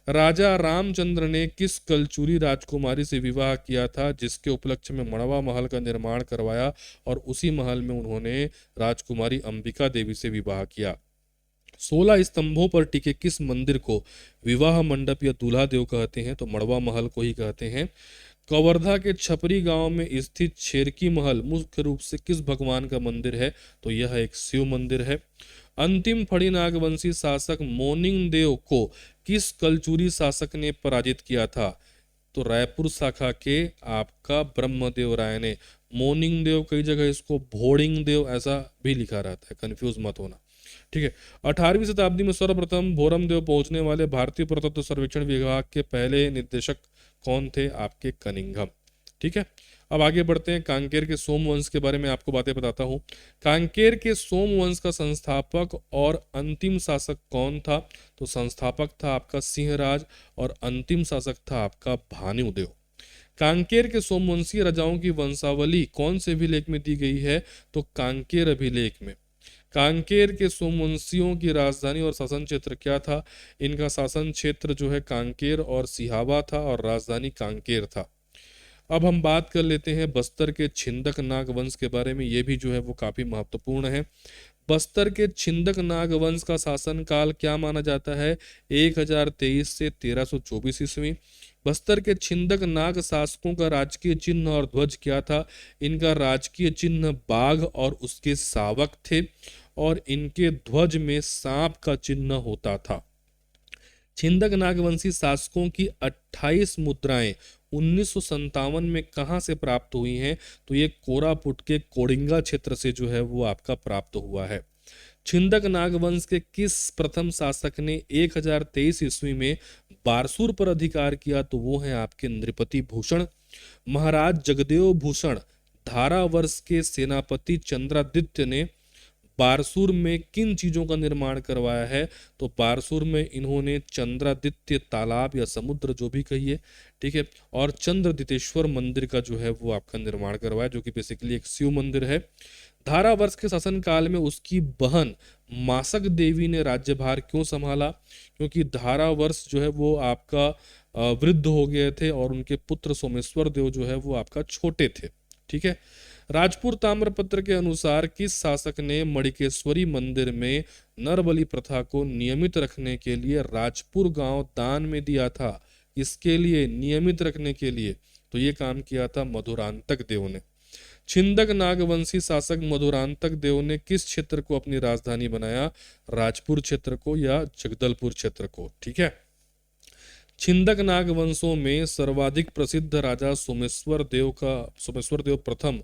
राजा रामचंद्र ने किस कलचुरी राजकुमारी से विवाह किया था जिसके उपलक्ष्य में मड़वा महल का निर्माण करवाया और उसी महल में उन्होंने राजकुमारी अंबिका देवी से विवाह किया। 16 स्तंभों पर टिके किस मंदिर को विवाह मंडप या दूल्हा देव कहते हैं, तो मड़वा महल को ही कहते हैं। कवर्धा के छपरी गांव में स्थित शेरकी महल मुख्य रूप से किस भगवान का मंदिर है, तो यह एक शिव मंदिर है। अंतिम फड़ी नागवंशी शासक मोनिंग देव को किस कलचुरी शासक ने पराजित किया था, तो रायपुर शाखा के आपका ब्रह्मदेव राय ने। मोनिंग देव कई जगह इसको भोड़िंग देव ऐसा भी लिखा रहता है, कंफ्यूज मत होना। ठीक है। 18वीं शताब्दी में सर्वप्रथम भोरम देव पहुंचने वाले भारतीय पुरातत्व सर्वेक्षण विभाग के पहले निदेशक कौन थे, आपके कनिंघम। ठीक है। अब आगे बढ़ते हैं, कांकेर के सोमवंश के बारे में आपको बातें बताता हूं। कांकेर के सोमवंश का संस्थापक और अंतिम शासक कौन था, तो संस्थापक था आपका सिंहराज और अंतिम शासक था आपका भानुदेव। कांकेर के सोमवंशीय राजाओं की वंशावली कौन से अभिलेख में दी गई है, तो कांकेर अभिलेख में। कांकेर के सोमवंशियों की राजधानी और शासन क्षेत्र क्या था, इनका शासन क्षेत्र जो है कांकेर और सिहावा था और राजधानी कांकेर था। अब हम बात कर लेते हैं बस्तर के छिंदक नाग वंश के बारे में, ये भी जो है वो काफी महत्वपूर्ण है। बस्तर के छिंदक नाग वंश का शासनकाल क्या माना जाता है, 1023 से 1324 ईस्वी। बस्तर के छिंदक नाग शासकों का राजकीय चिन्ह और ध्वज क्या था, इनका राजकीय चिन्ह बाघ और उसके शावक थे और इनके ध्वज में सांप का चिन्ह होता था। छिंदक नागवंशी शासकों की 28 मुद्राएं 1957 में कहां से प्राप्त हुई हैं, तो ये कोरापुट के कोडिंगा क्षेत्र से जो है वो आपका प्राप्त हुआ है। छिंदक नागवंश के किस प्रथम शासक ने 1023 ईस्वी में बारसूर पर अधिकार किया तो वो हैं आपके नृपति भूषण। महाराज जगदेव भूषण धारावर्ष के सेनापति चंद्रादित्य ने बारसूर में किन चीजों का निर्माण करवाया है? तो बारसूर में इन्होंने चंद्रादित्य तालाब या समुद्र जो भी कहिए, ठीक है, और चंद्रदितेश्वर मंदिर का जो है वो आपका निर्माण करवाया, जो कि बेसिकली एक शिव मंदिर है। धारावर्ष के शासनकाल में उसकी बहन मासक देवी ने राज्यभार क्यों संभाला? क्योंकि धारावर्ष जो है वो आपका वृद्ध हो गए थे और उनके पुत्र सोमेश्वर देव जो है वो आपका छोटे थे, ठीक है। राजपुर ताम्रपत्र के अनुसार किस शासक ने मणिकेश्वरी मंदिर में नरबलि प्रथा को नियमित रखने के लिए राजपुर गांव दान में दिया था? इसके लिए नियमित रखने के लिए तो ये काम किया था मधुरांतक देव ने। छिंदक नागवंशी शासक मधुरांतक देव ने किस क्षेत्र को अपनी राजधानी बनाया? राजपुर क्षेत्र को या जगदलपुर क्षेत्र को, ठीक है। छिंदक नागवंशों में सर्वाधिक प्रसिद्ध राजा सोमेश्वर देव प्रथम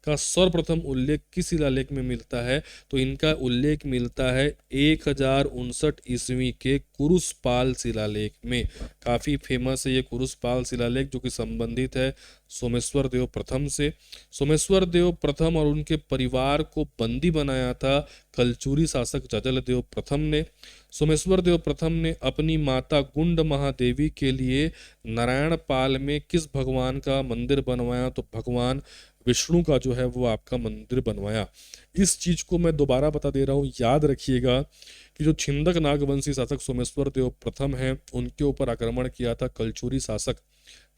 का सर्वप्रथम उल्लेख किस शिलालेख में मिलता है? तो इनका उल्लेख मिलता है 1059 ईस्वी के कुरुसपाल शिलालेख में। काफी फेमस है ये कुरुसपाल शिलालेख, जो कि संबंधित है सोमेश्वर देव प्रथम से। सोमेश्वर देव प्रथम और उनके परिवार को बंदी बनाया था कलचुरी शासक जजल देव प्रथम ने। सोमेश्वर देव प्रथम ने अपनी माता गुंड महादेवी के लिए नारायण पाल में किस भगवान का मंदिर बनवाया? तो भगवान विष्णु का जो है वो आपका मंदिर बनवाया। इस चीज को मैं दोबारा बता दे रहा हूँ, याद रखिएगा कि जो छिंदक नागवंशी शासक सोमेश्वर देव प्रथम हैं, उनके ऊपर आक्रमण किया था कलचुरी शासक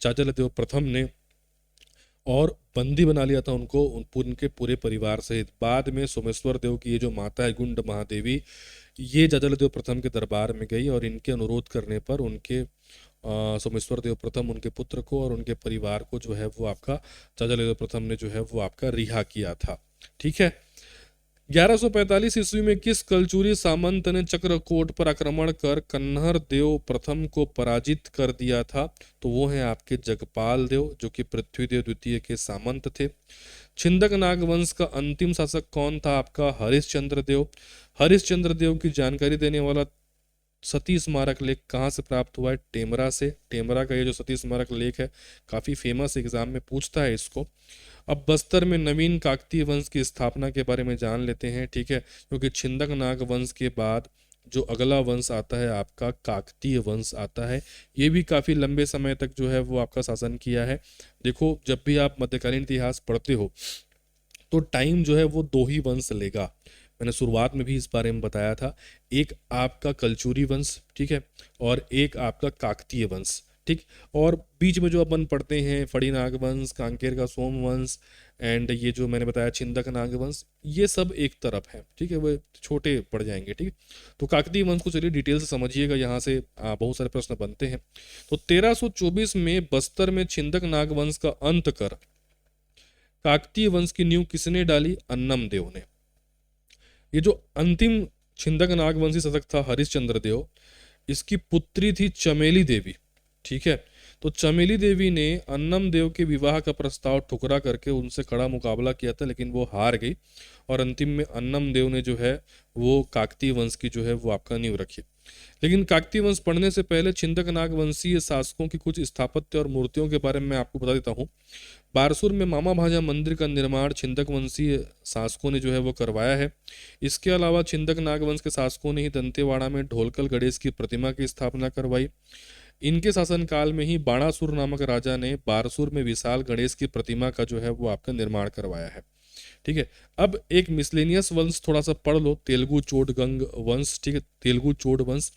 चाचल देव प्रथम ने और बंदी बना लिया था उनको, उनके पूरे परिवार सहित। बाद में सोमेश्वर देव की ये जो माता है गुंड महादेवी, ये जाजल देव प्रथम के दरबार में गई और इनके अनुरोध करने पर उनके सोमेश्वर देव प्रथम उनके पुत्र को और उनके परिवार को जो है वो आपका जाजल देव प्रथम ने जो है वो आपका रिहा किया था, ठीक है। 1145 ईस्वी में किस कलचुरी सामंत ने चक्रकोट पर आक्रमण कर कन्नहर देव प्रथम को पराजित कर दिया था? तो वो हैं आपके जगपाल देव, जो कि पृथ्वीदेव द्वितीय के सामंत थे। छिंदक नागवंश का अंतिम शासक कौन था? आपका हरिश्चंद्र देव। हरिश्चंद्र देव की जानकारी देने वाला सती स्मारक लेख कहाँ से प्राप्त हुआ है? टेमरा से। टेमरा का ये जो सती स्मारक लेख है काफी फेमस, एग्जाम में पूछता है इसको। अब बस्तर में नवीन काकतीय वंश की स्थापना के बारे में जान लेते हैं, ठीक है, क्योंकि छिंदक नाग वंश के बाद जो अगला वंश आता है आपका काकतीय वंश आता है। ये भी काफी लंबे समय तक जो है वो आपका शासन किया है। देखो, जब भी आप मध्यकालीन इतिहास पढ़ते हो तो टाइम जो है वो दो ही वंश लेगा। मैंने शुरुआत में भी इस बारे में बताया था, एक आपका कलचुरी वंश, ठीक है, और एक आपका काकतीय वंश, ठीक। और बीच में जो अपन पढ़ते हैं फड़ी नागवंश, कांकेर का सोमवंश एंड ये जो मैंने बताया छिंदक नागवंश, ये सब एक तरफ है, ठीक है, वो छोटे पड़ जाएंगे, ठीक है। तो काकतीय वंश को चलिए डिटेल से समझिएगा, यहाँ से बहुत सारे प्रश्न बनते हैं। तो 1324 में बस्तर में छिंदक नागवंश का अंत कर काकतीय वंश की नींव किसने डाली? अन्नम देव ने। ये जो अंतिम छिंदक नागवंशी शासक था हरिश्चंद्र देव, इसकी पुत्री थी चमेली देवी, ठीक है। तो चमेली देवी ने अन्नम देव के विवाह का प्रस्ताव ठुकरा करके उनसे कड़ा मुकाबला किया था, लेकिन वो हार गई और अंतिम में अन्नम देव ने जो है वो काकतीय वंश की जो है वो आपका नींव रखी। लेकिन काकतीय वंश पढ़ने से पहले छिंदक नागवंशीय शासकों की कुछ स्थापत्य और मूर्तियों के बारे में मैं आपको बता देता हूँ। बारसूर में मामा भांजा मंदिर का निर्माण छिंदक वंशीय शासकों ने जो है वो करवाया है। इसके अलावा छिंदक नागवंश के शासकों ने ही दंतेवाड़ा में ढोलकल गणेश की प्रतिमा की स्थापना करवाई। इनके शासनकाल में ही बाणासुर नामक राजा ने बारसूर में विशाल गणेश की प्रतिमा का जो है वो आपका निर्माण करवाया है, ठीक है। अब एक मिसलेनियस वंश थोड़ा सा पढ़ लो, तेलुगु चोडगंग वंश, ठीक है, तेलुगु चोड वंश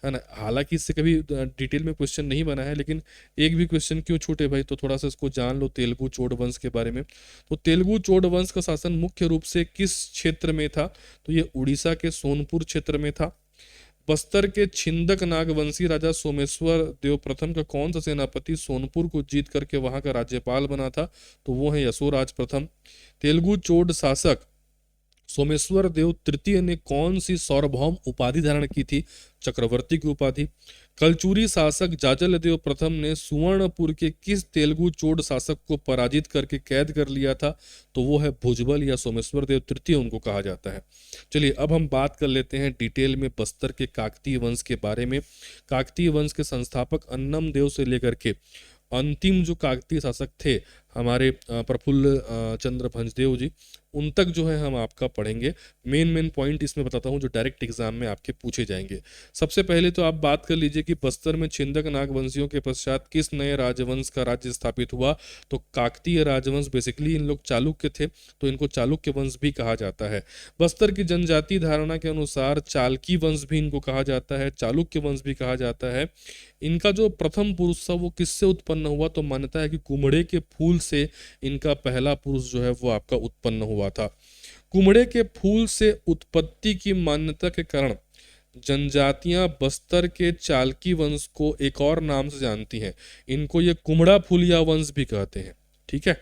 है ना। हालांकि इससे कभी डिटेल में क्वेश्चन नहीं बना है, लेकिन एक भी क्वेश्चन क्यों छूटे भाई, तो थोड़ा सा इसको जान लो तेलुगु चोड वंश के बारे में। तो तेलुगु चोड वंश का शासन मुख्य रूप से किस क्षेत्र में था? तो ये उड़ीसा के सोनपुर क्षेत्र में था। बस्तर के छिंदक नागवंशी राजा सोमेश्वर देव प्रथम का कौन सा सेनापति सोनपुर को जीत करके वहां का राज्यपाल बना था? तो वो है यशोराज प्रथम। तेलुगु चोड शासक सोमेश्वर देव तृतीय ने कौन सी सार्वभौम उपाधि धारण की थी? चक्रवर्ती की उपाधि। कलचुरी शासक जाजलदेव प्रथम ने सुवर्णपुर के किस तेलुगु चोड़ शासक को पराजित करके कैद कर लिया था? तो वो है भुजबल या सोमेश्वर देव तृतीय उनको कहा जाता है। चलिए अब हम बात कर लेते हैं डिटेल में बस्तर के काकतीय वंश के बारे में। काकतीय वंश के संस्थापक अन्नम देव से लेकर के अंतिम जो काकतीय शासक थे हमारे प्रफुल्ल चंद्र भंजदेव जी, उन तक जो है हम आपका पढ़ेंगे। मेन पॉइंट इसमें बताता हूँ जो डायरेक्ट एग्जाम में आपके पूछे जाएंगे। सबसे पहले तो आप बात कर लीजिए कि बस्तर में छिंदक नाग वंशियों के पश्चात किस नए राजवंश का राज्य स्थापित हुआ? तो काकतीय राजवंश। बेसिकली इन लोग चालुक्य थे तो इनको चालुक्य वंश भी कहा जाता है। बस्तर की जनजातीय धारणा के अनुसार चालकी वंश भी इनको कहा जाता है, चालुक्य वंश भी कहा जाता है। इनका जो प्रथम पुरुष था वो किससे उत्पन्न हुआ? तो मान्यता है कि कुम्हड़े के फूल से इनका पहला पुरुष जो है वो आपका उत्पन्न हुआ था। कुम्हड़े के फूल से उत्पत्ति की मान्यता के कारण जनजातियां बस्तर के चालकी वंश को एक और नाम से जानती हैं। इनको ये कुम्हड़ा फूलिया वंश भी कहते हैं। ठीक है।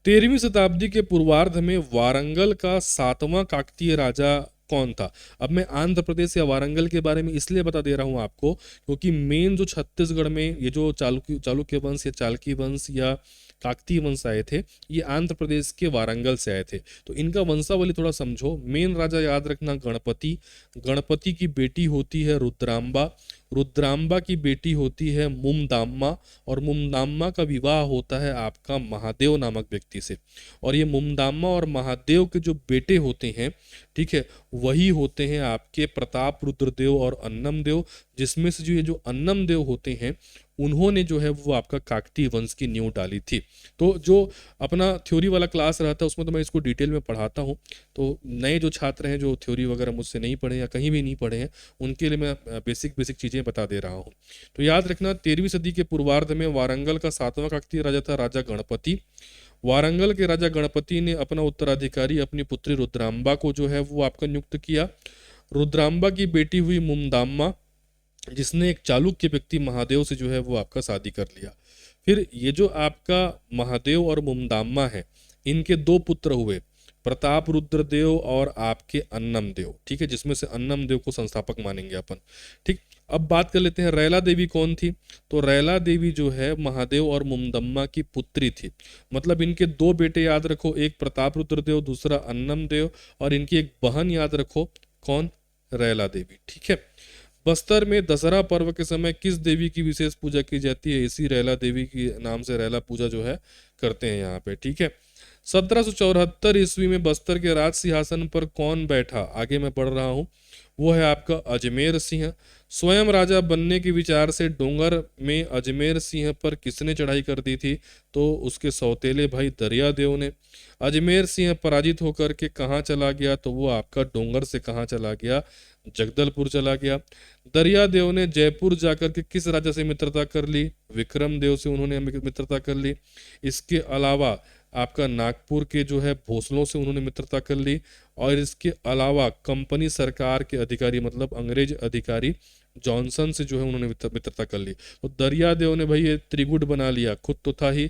13वीं शताब्दी के पूर्वार्ध में वारंगल का 7वां काकतीय राजा कौन था? अब मैं आंध्र प्रदेश या वारंगल के बारे में इसलिए बता दे रहा हूं आपको क्योंकि मेन जो छत्तीसगढ़ में ये जो चालुक्य वंश या चालकी वंश या काकतीय वंश आए थे ये आंध्र प्रदेश के वारंगल से आए थे। तो इनका वंशावली थोड़ा समझो। मेन राजा याद रखना गणपति। गणपति की बेटी होती है रुद्रांबा। रुद्रांबा की बेटी होती है मुमदाम्मा और मुमदाम्मा का विवाह होता है आपका महादेव नामक व्यक्ति से। और ये मुमदाम्मा और महादेव के जो बेटे होते हैं, ठीक है, वही होते हैं आपके प्रताप रुद्रदेव और अन्नम देव, जिसमें से जो अन्नम देव होते हैं उन्होंने जो है वो आपका काकतीय वंश की नींव डाली थी। तो जो अपना थ्योरी वाला क्लास रहता है उसमें तो मैं इसको डिटेल में पढ़ाता हूँ। तो नए जो छात्र हैं जो थ्योरी वगैरह मुझसे नहीं पढ़े या कहीं भी नहीं पढ़े हैं उनके लिए मैं बेसिक चीज़ें बता दे रहा हूँ। तो याद रखना 13वीं सदी के पूर्वार्ध में वारंगल का 7वां काकतीय राजा था राजा गणपति। वारंगल के राजा गणपति ने अपना उत्तराधिकारी अपनी पुत्री रुद्रांबा को जो है वो आपका नियुक्त किया। रुद्रांबा की बेटी हुई मुमदाम्मा जिसने एक चालुक्य व्यक्ति महादेव से जो है वो आपका शादी कर लिया। फिर ये जो आपका महादेव और मुमदाम्मा है इनके 2 पुत्र हुए, प्रताप रुद्रदेव और आपके अन्नम देव। ठीक है, जिसमें से अन्नम देव को संस्थापक मानेंगे अपन। ठीक, अब बात कर लेते हैं रैला देवी कौन थी? तो रैला देवी जो है महादेव और मुमदम्मा की पुत्री थी। मतलब इनके 2 बेटे याद रखो, एक प्रताप रुद्रदेव दूसरा अन्नम देव, और इनकी एक बहन याद रखो, कौन? रैला देवी। ठीक है। बस्तर में दशहरा पर्व के समय किस देवी की विशेष पूजा की जाती है? इसी रैला देवी के नाम से रैला पूजा जो है करते हैं यहाँ पे। ठीक है। 1774 ईस्वी में बस्तर के राज सिंहासन पर कौन बैठा? आगे मैं पढ़ रहा हूँ। वो है आपका अजमेर सिंह। स्वयं राजा बनने के विचार से डोंगर में अजमेर सिंह पर किसने चढ़ाई कर दी थी? तो उसके सौतेले भाई दरियादेव ने। अजमेर सिंह पराजित होकर के कहाँ चला गया? तो वो आपका डोंगर से कहाँ चला गया? जगदलपुर चला गया। दरियादेव ने जयपुर जाकर के किस राजा से मित्रता कर ली? विक्रम देव से उन्होंने मित्रता कर ली। इसके अलावा आपका नागपुर के जो है भोसलों से उन्होंने मित्रता कर ली। और इसके अलावा कंपनी सरकार के अधिकारी मतलब अंग्रेज अधिकारी जॉनसन से जो है उन्होंने मित्रता कर ली। तो दरियादेव ने भाई ये त्रिगुट बना लिया, खुद तो था ही।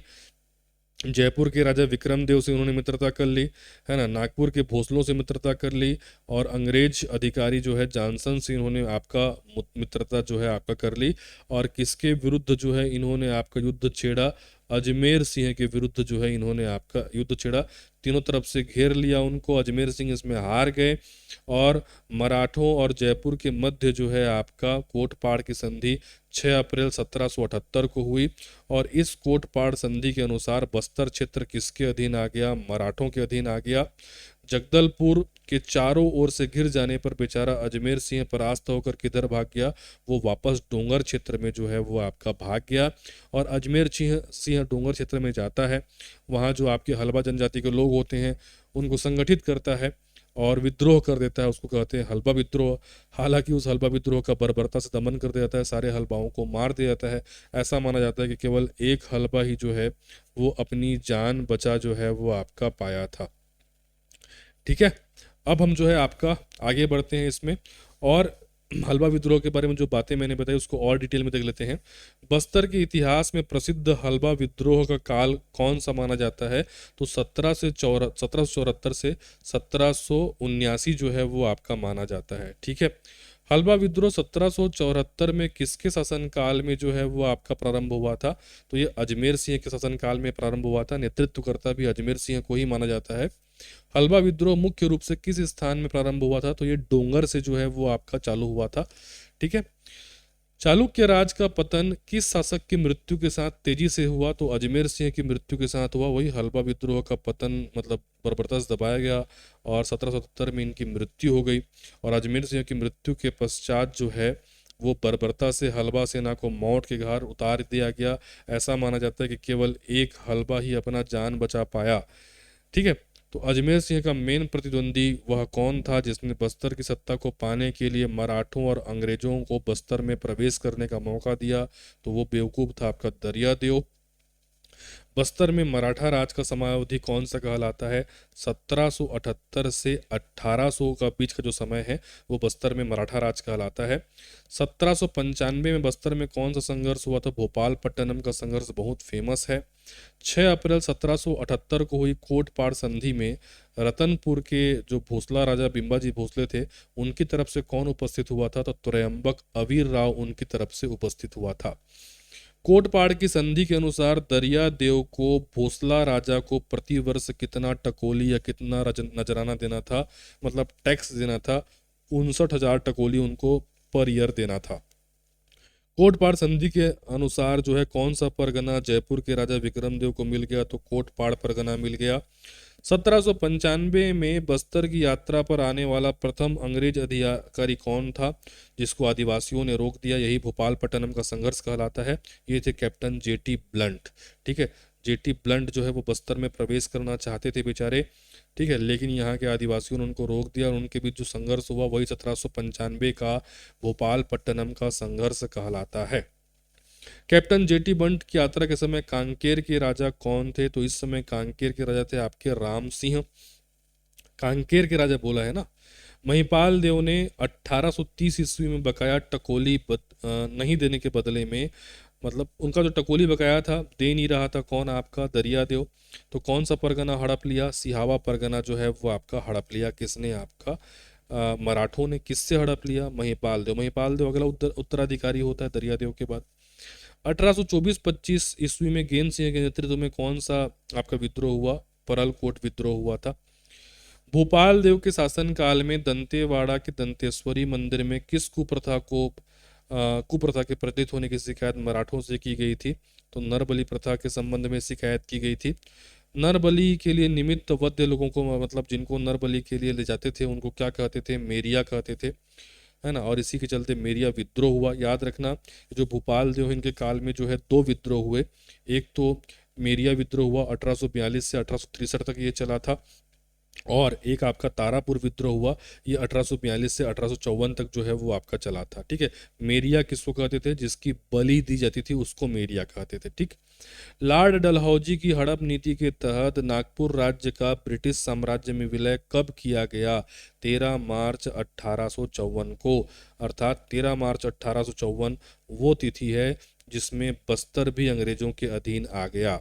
जयपुर के राजा विक्रम देव से उन्होंने मित्रता कर ली, है ना, नागपुर के भोसलों से मित्रता कर ली, और अंग्रेज अधिकारी जो है जॉनसन से इन्होंने आपका मित्रता जो है आपका कर ली। और किसके विरुद्ध जो है इन्होंने आपका युद्ध छेड़ा? अजमेर सिंह के विरुद्ध जो है इन्होंने आपका युद्ध छेड़ा। तीनों तरफ से घेर लिया उनको, अजमेर सिंह इसमें हार गए। और मराठों और जयपुर के मध्य जो है आपका कोटपाड़ की संधि 6 अप्रैल 1778 को हुई। और इस कोटपाड़ संधि के अनुसार बस्तर क्षेत्र किसके अधीन आ गया? मराठों के अधीन आ गया। जगदलपुर के चारों ओर से घिर जाने पर बेचारा अजमेर सिंह परास्त होकर किधर भाग गया? वो वापस डोंगर क्षेत्र में जो है वो आपका भाग गया। और अजमेर सिंह डोंगर क्षेत्र में जाता है, वहाँ जो आपके हल्बा जनजाति के लोग होते हैं उनको संगठित करता है और विद्रोह कर देता है, उसको कहते हैं हल्बा विद्रोह। हालांकि उस हल्बा विद्रोह का बर्बरता से दमन कर दिया जाता है, सारे हल्बाओं को मार दिया जाता है। ऐसा माना जाता है कि केवल एक हल्बा ही जो है वो अपनी जान बचा जो है वो आपका पाया था। ठीक है। अब हम जो है आपका आगे बढ़ते हैं इसमें। और हलवा विद्रोह के बारे में जो बातें मैंने बताई उसको और डिटेल में देख लेते हैं। बस्तर के इतिहास में प्रसिद्ध हलवा विद्रोह का काल कौन सा माना जाता है? तो 1774 से 1779 जो है वो आपका माना जाता है। ठीक है, हलवा विद्रोह 1774 में किसके शासनकाल में जो है वो आपका प्रारंभ हुआ था? तो ये अजमेर सिंह के शासनकाल में प्रारंभ हुआ था। नेतृत्वकर्ता भी अजमेर सिंह को ही माना जाता है। हलवा विद्रोह मुख्य रूप से किस स्थान में प्रारंभ हुआ था? तो ये डोंगर से जो है वो आपका चालू हुआ था। ठीक है, चालुक्य राज का पतन किस शासक की मृत्यु के साथ तेजी से हुआ? तो अजमेर सिंह की मृत्यु के साथ हुआ। वही हलवा विद्रोह का पतन मतलब बर्बरता से दबाया गया और 1777 में इनकी मृत्यु हो गई। और अजमेर सिंह की मृत्यु के पश्चात जो है वो बर्बरता से हलवा सेना को मौत के घाट उतार दिया गया। ऐसा माना जाता है कि केवल एक हलवा ही अपना जान बचा पाया। ठीक है, तो अजमेर सिंह का मेन प्रतिद्वंदी वह कौन था जिसने बस्तर की सत्ता को पाने के लिए मराठों और अंग्रेजों को बस्तर में प्रवेश करने का मौका दिया? तो वो बेवकूफ था आपका दरियादेव। बस्तर में मराठा राज का समयावधि कौन सा कहलाता है? 1778 से 1800 का बीच का जो समय है वो बस्तर में मराठा राज कहलाता है। 1795 में बस्तर में कौन सा संघर्ष हुआ था? भोपालपट्टनम का संघर्ष बहुत फेमस है। 6 अप्रैल 1778 को हुई कोटपाड़ संधि में रतनपुर के जो भोसला राजा बिंबाजी भोसले थे उनकी तरफ से कौन उपस्थित हुआ था? तो त्रयंबक अवीर राव उनकी तरफ से उपस्थित हुआ था। कोटपाड़ की संधि के अनुसार दरियादेव को भोसला राजा को प्रतिवर्ष कितना टकोली या कितना नजराना देना था, मतलब टैक्स देना था? 59,000 टकोली उनको पर ईयर देना था। कोटपाड़ संधि के अनुसार जो है कौन सा परगना जयपुर के राजा विक्रमदेव को मिल गया? तो कोटपाड़ परगना मिल गया। 1795 में बस्तर की यात्रा पर आने वाला प्रथम अंग्रेज अधिकारी कौन था जिसको आदिवासियों ने रोक दिया? यही भोपालपट्टनम का संघर्ष कहलाता है। ये थे कैप्टन जेटी ब्लंट। ठीक है, जेटी ब्लंट जो है वो बस्तर में प्रवेश करना चाहते थे बेचारे। ठीक है, लेकिन यहाँ के आदिवासियों ने उनको रोक दिया और उनके बीच जो संघर्ष हुआ वही 1795 का भोपालपट्टनम का संघर्ष कहलाता है। कैप्टन जेटी बंट की यात्रा के समय कांकेर के राजा कौन थे? तो इस समय कांकेर के राजा थे आपके राम सिंह। कांकेर के राजा बोला है ना। महिपाल देव ने 1830 ईस्वी में बकाया टकोली नहीं देने के बदले में, मतलब उनका जो टकोली बकाया था दे नहीं रहा था कौन? आपका दरियादेव। तो कौन सा परगना हड़प लिया? सिहावा परगना जो है वो आपका हड़प लिया। किसने? आपका मराठों ने। किससे हड़प लिया? महिपाल देव। महिपाल देव अगला उत्तराधिकारी होता है दरियादेव के बाद। 1824-25 ईस्वी में गेंद सिंह के नेतृत्व में कौन सा आपका विद्रोह हुआ? परलकोट विद्रोह हुआ था। भोपाल देव के शासनकाल में दंतेवाड़ा के दंतेश्वरी मंदिर में किस कुप्रथा के प्रतीत होने की शिकायत मराठों से की गई थी? तो नरबली प्रथा के संबंध में शिकायत की गई थी। नरबली के लिए निमित्त वध्य लोगों को, मतलब जिनको नरबली के लिए ले जाते थे उनको क्या कहते थे? मेरिया कहते थे, है ना। और इसी के चलते मेरिया विद्रोह हुआ। याद रखना जो भोपाल देव इनके काल में जो है 2 विद्रोह हुए। एक तो मेरिया विद्रोह हुआ 1842 से 1863 तक ये चला था, और एक आपका तारापुर विद्रोह हुआ, ये 1842 से 1854 तक जो है वो आपका चला था। ठीक है, मेरिया किसको कहते थे? जिसकी बलि दी जाती थी उसको मेरिया कहते थे। ठीक, लॉर्ड डलहौजी की हड़प नीति के तहत नागपुर राज्य का ब्रिटिश साम्राज्य में विलय कब किया गया? 13 मार्च 1854 को। अर्थात 13 मार्च 1854 वो तिथि है जिसमें बस्तर भी अंग्रेजों के अधीन आ गया।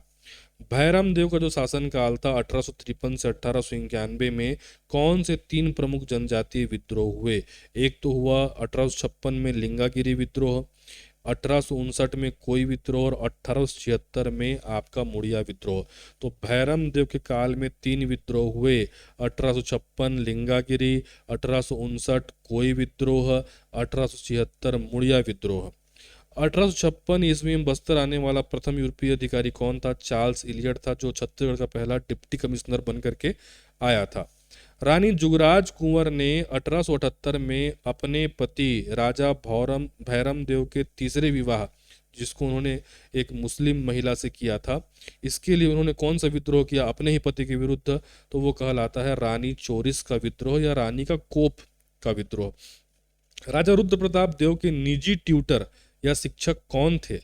भैरम देव का जो शासनकाल था 1853 से 1891 में कौन से 3 प्रमुख जनजातीय विद्रोह हुए? एक तो हुआ 1856 में लिंगागिरी विद्रोह, 1859 में कोई विद्रोह और 1876 में आपका मुड़िया विद्रोह। तो भैरम देव के काल में 3 विद्रोह हुए, 1856 लिंगागिरी, 1859 कोई विद्रोह, 1876 मुड़िया विद्रोह। 1856 ईस्वी में बस्तर आने वाला प्रथम यूरोपीय अधिकारी कौन था? चार्ल्स इलियट था, जो छत्तीसगढ़ का पहला डिप्टी कमिश्नर बन करके आया था। रानी जुगराज कुंवर ने 1878 में अपने पति राजा भैरम देव के तीसरे विवाह, जिसको उन्होंने एक मुस्लिम महिला से किया था, इसके लिए उन्होंने कौन सा विद्रोह किया अपने ही पति के विरुद्ध? तो वो कहलाता है रानी चोरिस का विद्रोह या रानी का कोप का विद्रोह। राजा रुद्र प्रताप देव के निजी ट्यूटर या शिक्षक कौन थे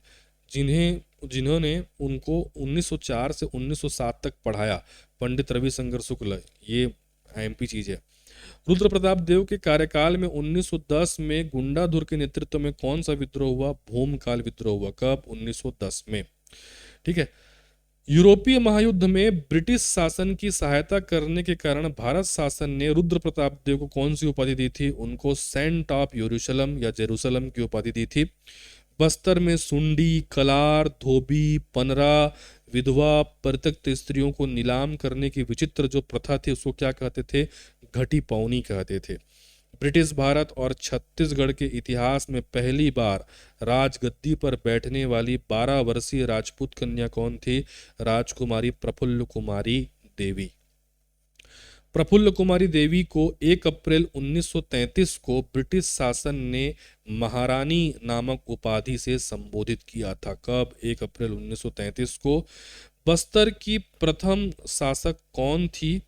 जिन्होंने उनको 1904 से 1907 तक पढ़ाया? पंडित रविशंकर शुक्ल। ये एमपी चीज है। रुद्र प्रताप देव के कार्यकाल में 1910 में गुंडाधुर के नेतृत्व में कौन सा विद्रोह हुआ? भूमकाल विद्रोह हुआ। कब? 1910 में। ठीक है। यूरोपीय महायुद्ध में ब्रिटिश शासन की सहायता करने के कारण भारत शासन ने रुद्र प्रताप देव को कौन सी उपाधि दी थी? उनको सेंट ऑफ यरूशलम या जेरूसलम की उपाधि दी थी। बस्तर में सुंडी, कलार, धोबी, पनरा, विधवा, परित्यक्त स्त्रियों को नीलाम करने की विचित्र जो प्रथा थी उसको क्या कहते थे? घटी पौनी कहते थे। ब्रिटिश भारत और छत्तीसगढ़ के इतिहास में पहली बार राजगद्दी पर बैठने वाली 12 वर्षीय राजपूत कन्या कौन थी? राजकुमारी प्रफुल्ल कुमारी देवी। प्रफुल्ल कुमारी देवी को 1 अप्रैल 1933 को ब्रिटिश शासन ने महारानी नामक उपाधि से संबोधित किया था। कब? 1 अप्रैल 1933 को। बस्तर की प्रथम शासक कौन थी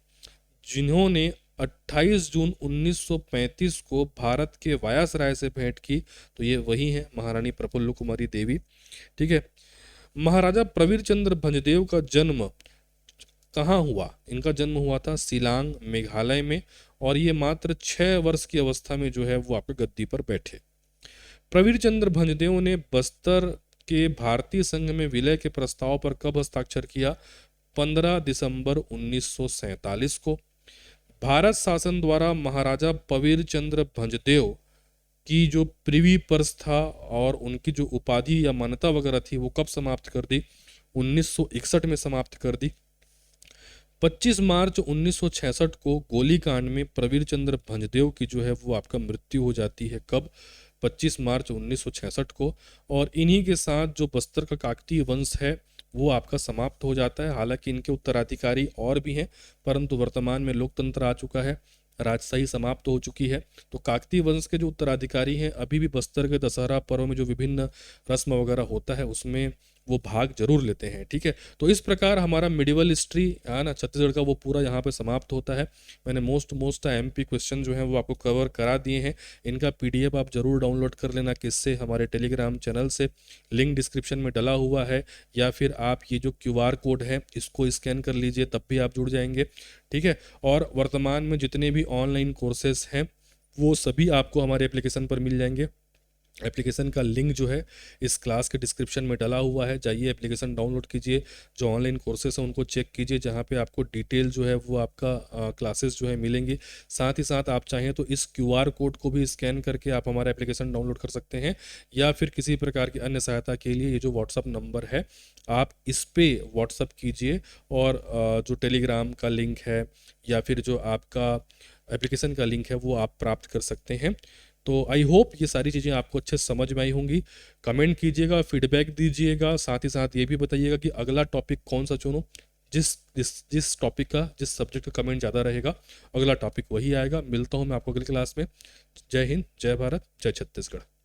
जिन्होंने 28 जून 1935 को भारत के वायसराय से भेंट की? तो ये वही है, महारानी प्रफुल्ल कुमारी देवी। ठीक है। महाराजा प्रवीर चंद्र भंजदेव का जन्म कहाँ हुआ? इनका जन्म हुआ था शिलांग, मेघालय में, और ये मात्र 6 वर्ष की अवस्था में जो है वो आपके गद्दी पर बैठे। प्रवीर चंद्र भंजदेव ने बस्तर के भारतीय संघ में विलय के प्रस्ताव पर कब हस्ताक्षर किया? 15 दिसंबर 1947 को। भारत शासन द्वारा महाराजा प्रवीर चंद्र भंजदेव की जो प्रिवी पर्स था और उनकी जो उपाधि या मान्यता वगैरह थी वो कब समाप्त कर दी? 1961 में समाप्त कर दी। 25 मार्च 1966 को गोलीकांड में प्रवीर चंद्र भंजदेव की जो है वो आपका मृत्यु हो जाती है। कब? 25 मार्च 1966 को। और इन्हीं के साथ जो बस्तर का काकतीय वंश है वो आपका समाप्त हो जाता है। हालांकि इनके उत्तराधिकारी और भी हैं, परंतु वर्तमान में लोकतंत्र आ चुका है, राजशाही समाप्त हो चुकी है। तो काकतीय वंश के जो उत्तराधिकारी हैं अभी भी बस्तर के दशहरा पर्व में जो विभिन्न रस्म वगैरह होता है उसमें वो भाग जरूर लेते हैं। ठीक है। तो इस प्रकार हमारा मिडिवल हिस्ट्री है ना छत्तीसगढ़ का वो पूरा यहाँ पे समाप्त होता है। मैंने मोस्ट एमपी क्वेश्चन जो है वो आपको कवर करा दिए हैं। इनका पीडीएफ आप जरूर डाउनलोड कर लेना। किससे? हमारे टेलीग्राम चैनल से, लिंक डिस्क्रिप्शन में डला हुआ है, या फिर आप ये जो QR कोड है इसको स्कैन कर लीजिए, तब भी आप जुड़ जाएंगे। ठीक है। और वर्तमान में जितने भी ऑनलाइन कोर्सेस हैं वो सभी आपको हमारे एप्लीकेशन पर मिल जाएंगे। एप्लीकेशन का लिंक जो है इस क्लास के डिस्क्रिप्शन में डला हुआ है। जाइए एप्लीकेशन डाउनलोड कीजिए, जो ऑनलाइन कोर्सेस हैं उनको चेक कीजिए, जहाँ पे आपको डिटेल जो है वो आपका क्लासेस जो है मिलेंगी। साथ ही साथ आप चाहें तो इस QR कोड को भी स्कैन करके आप हमारा एप्लीकेशन डाउनलोड कर सकते हैं, या फिर किसी प्रकार की अन्य सहायता के लिए ये जो व्हाट्सअप नंबर है आप इस पे व्हाट्सअप कीजिए, और जो टेलीग्राम का लिंक है या फिर जो आपका एप्लीकेशन का लिंक है वो आप प्राप्त कर सकते हैं। तो आई होप ये सारी चीज़ें आपको अच्छे से समझ में आई होंगी। कमेंट कीजिएगा, फीडबैक दीजिएगा, साथ ही साथ ये भी बताइएगा कि अगला टॉपिक कौन सा चुनो। जिस टॉपिक का, जिस सब्जेक्ट का कमेंट ज़्यादा रहेगा अगला टॉपिक वही आएगा। मिलता हूँ मैं आपको अगली क्लास में। जय हिंद, जय भारत, जय छत्तीसगढ़।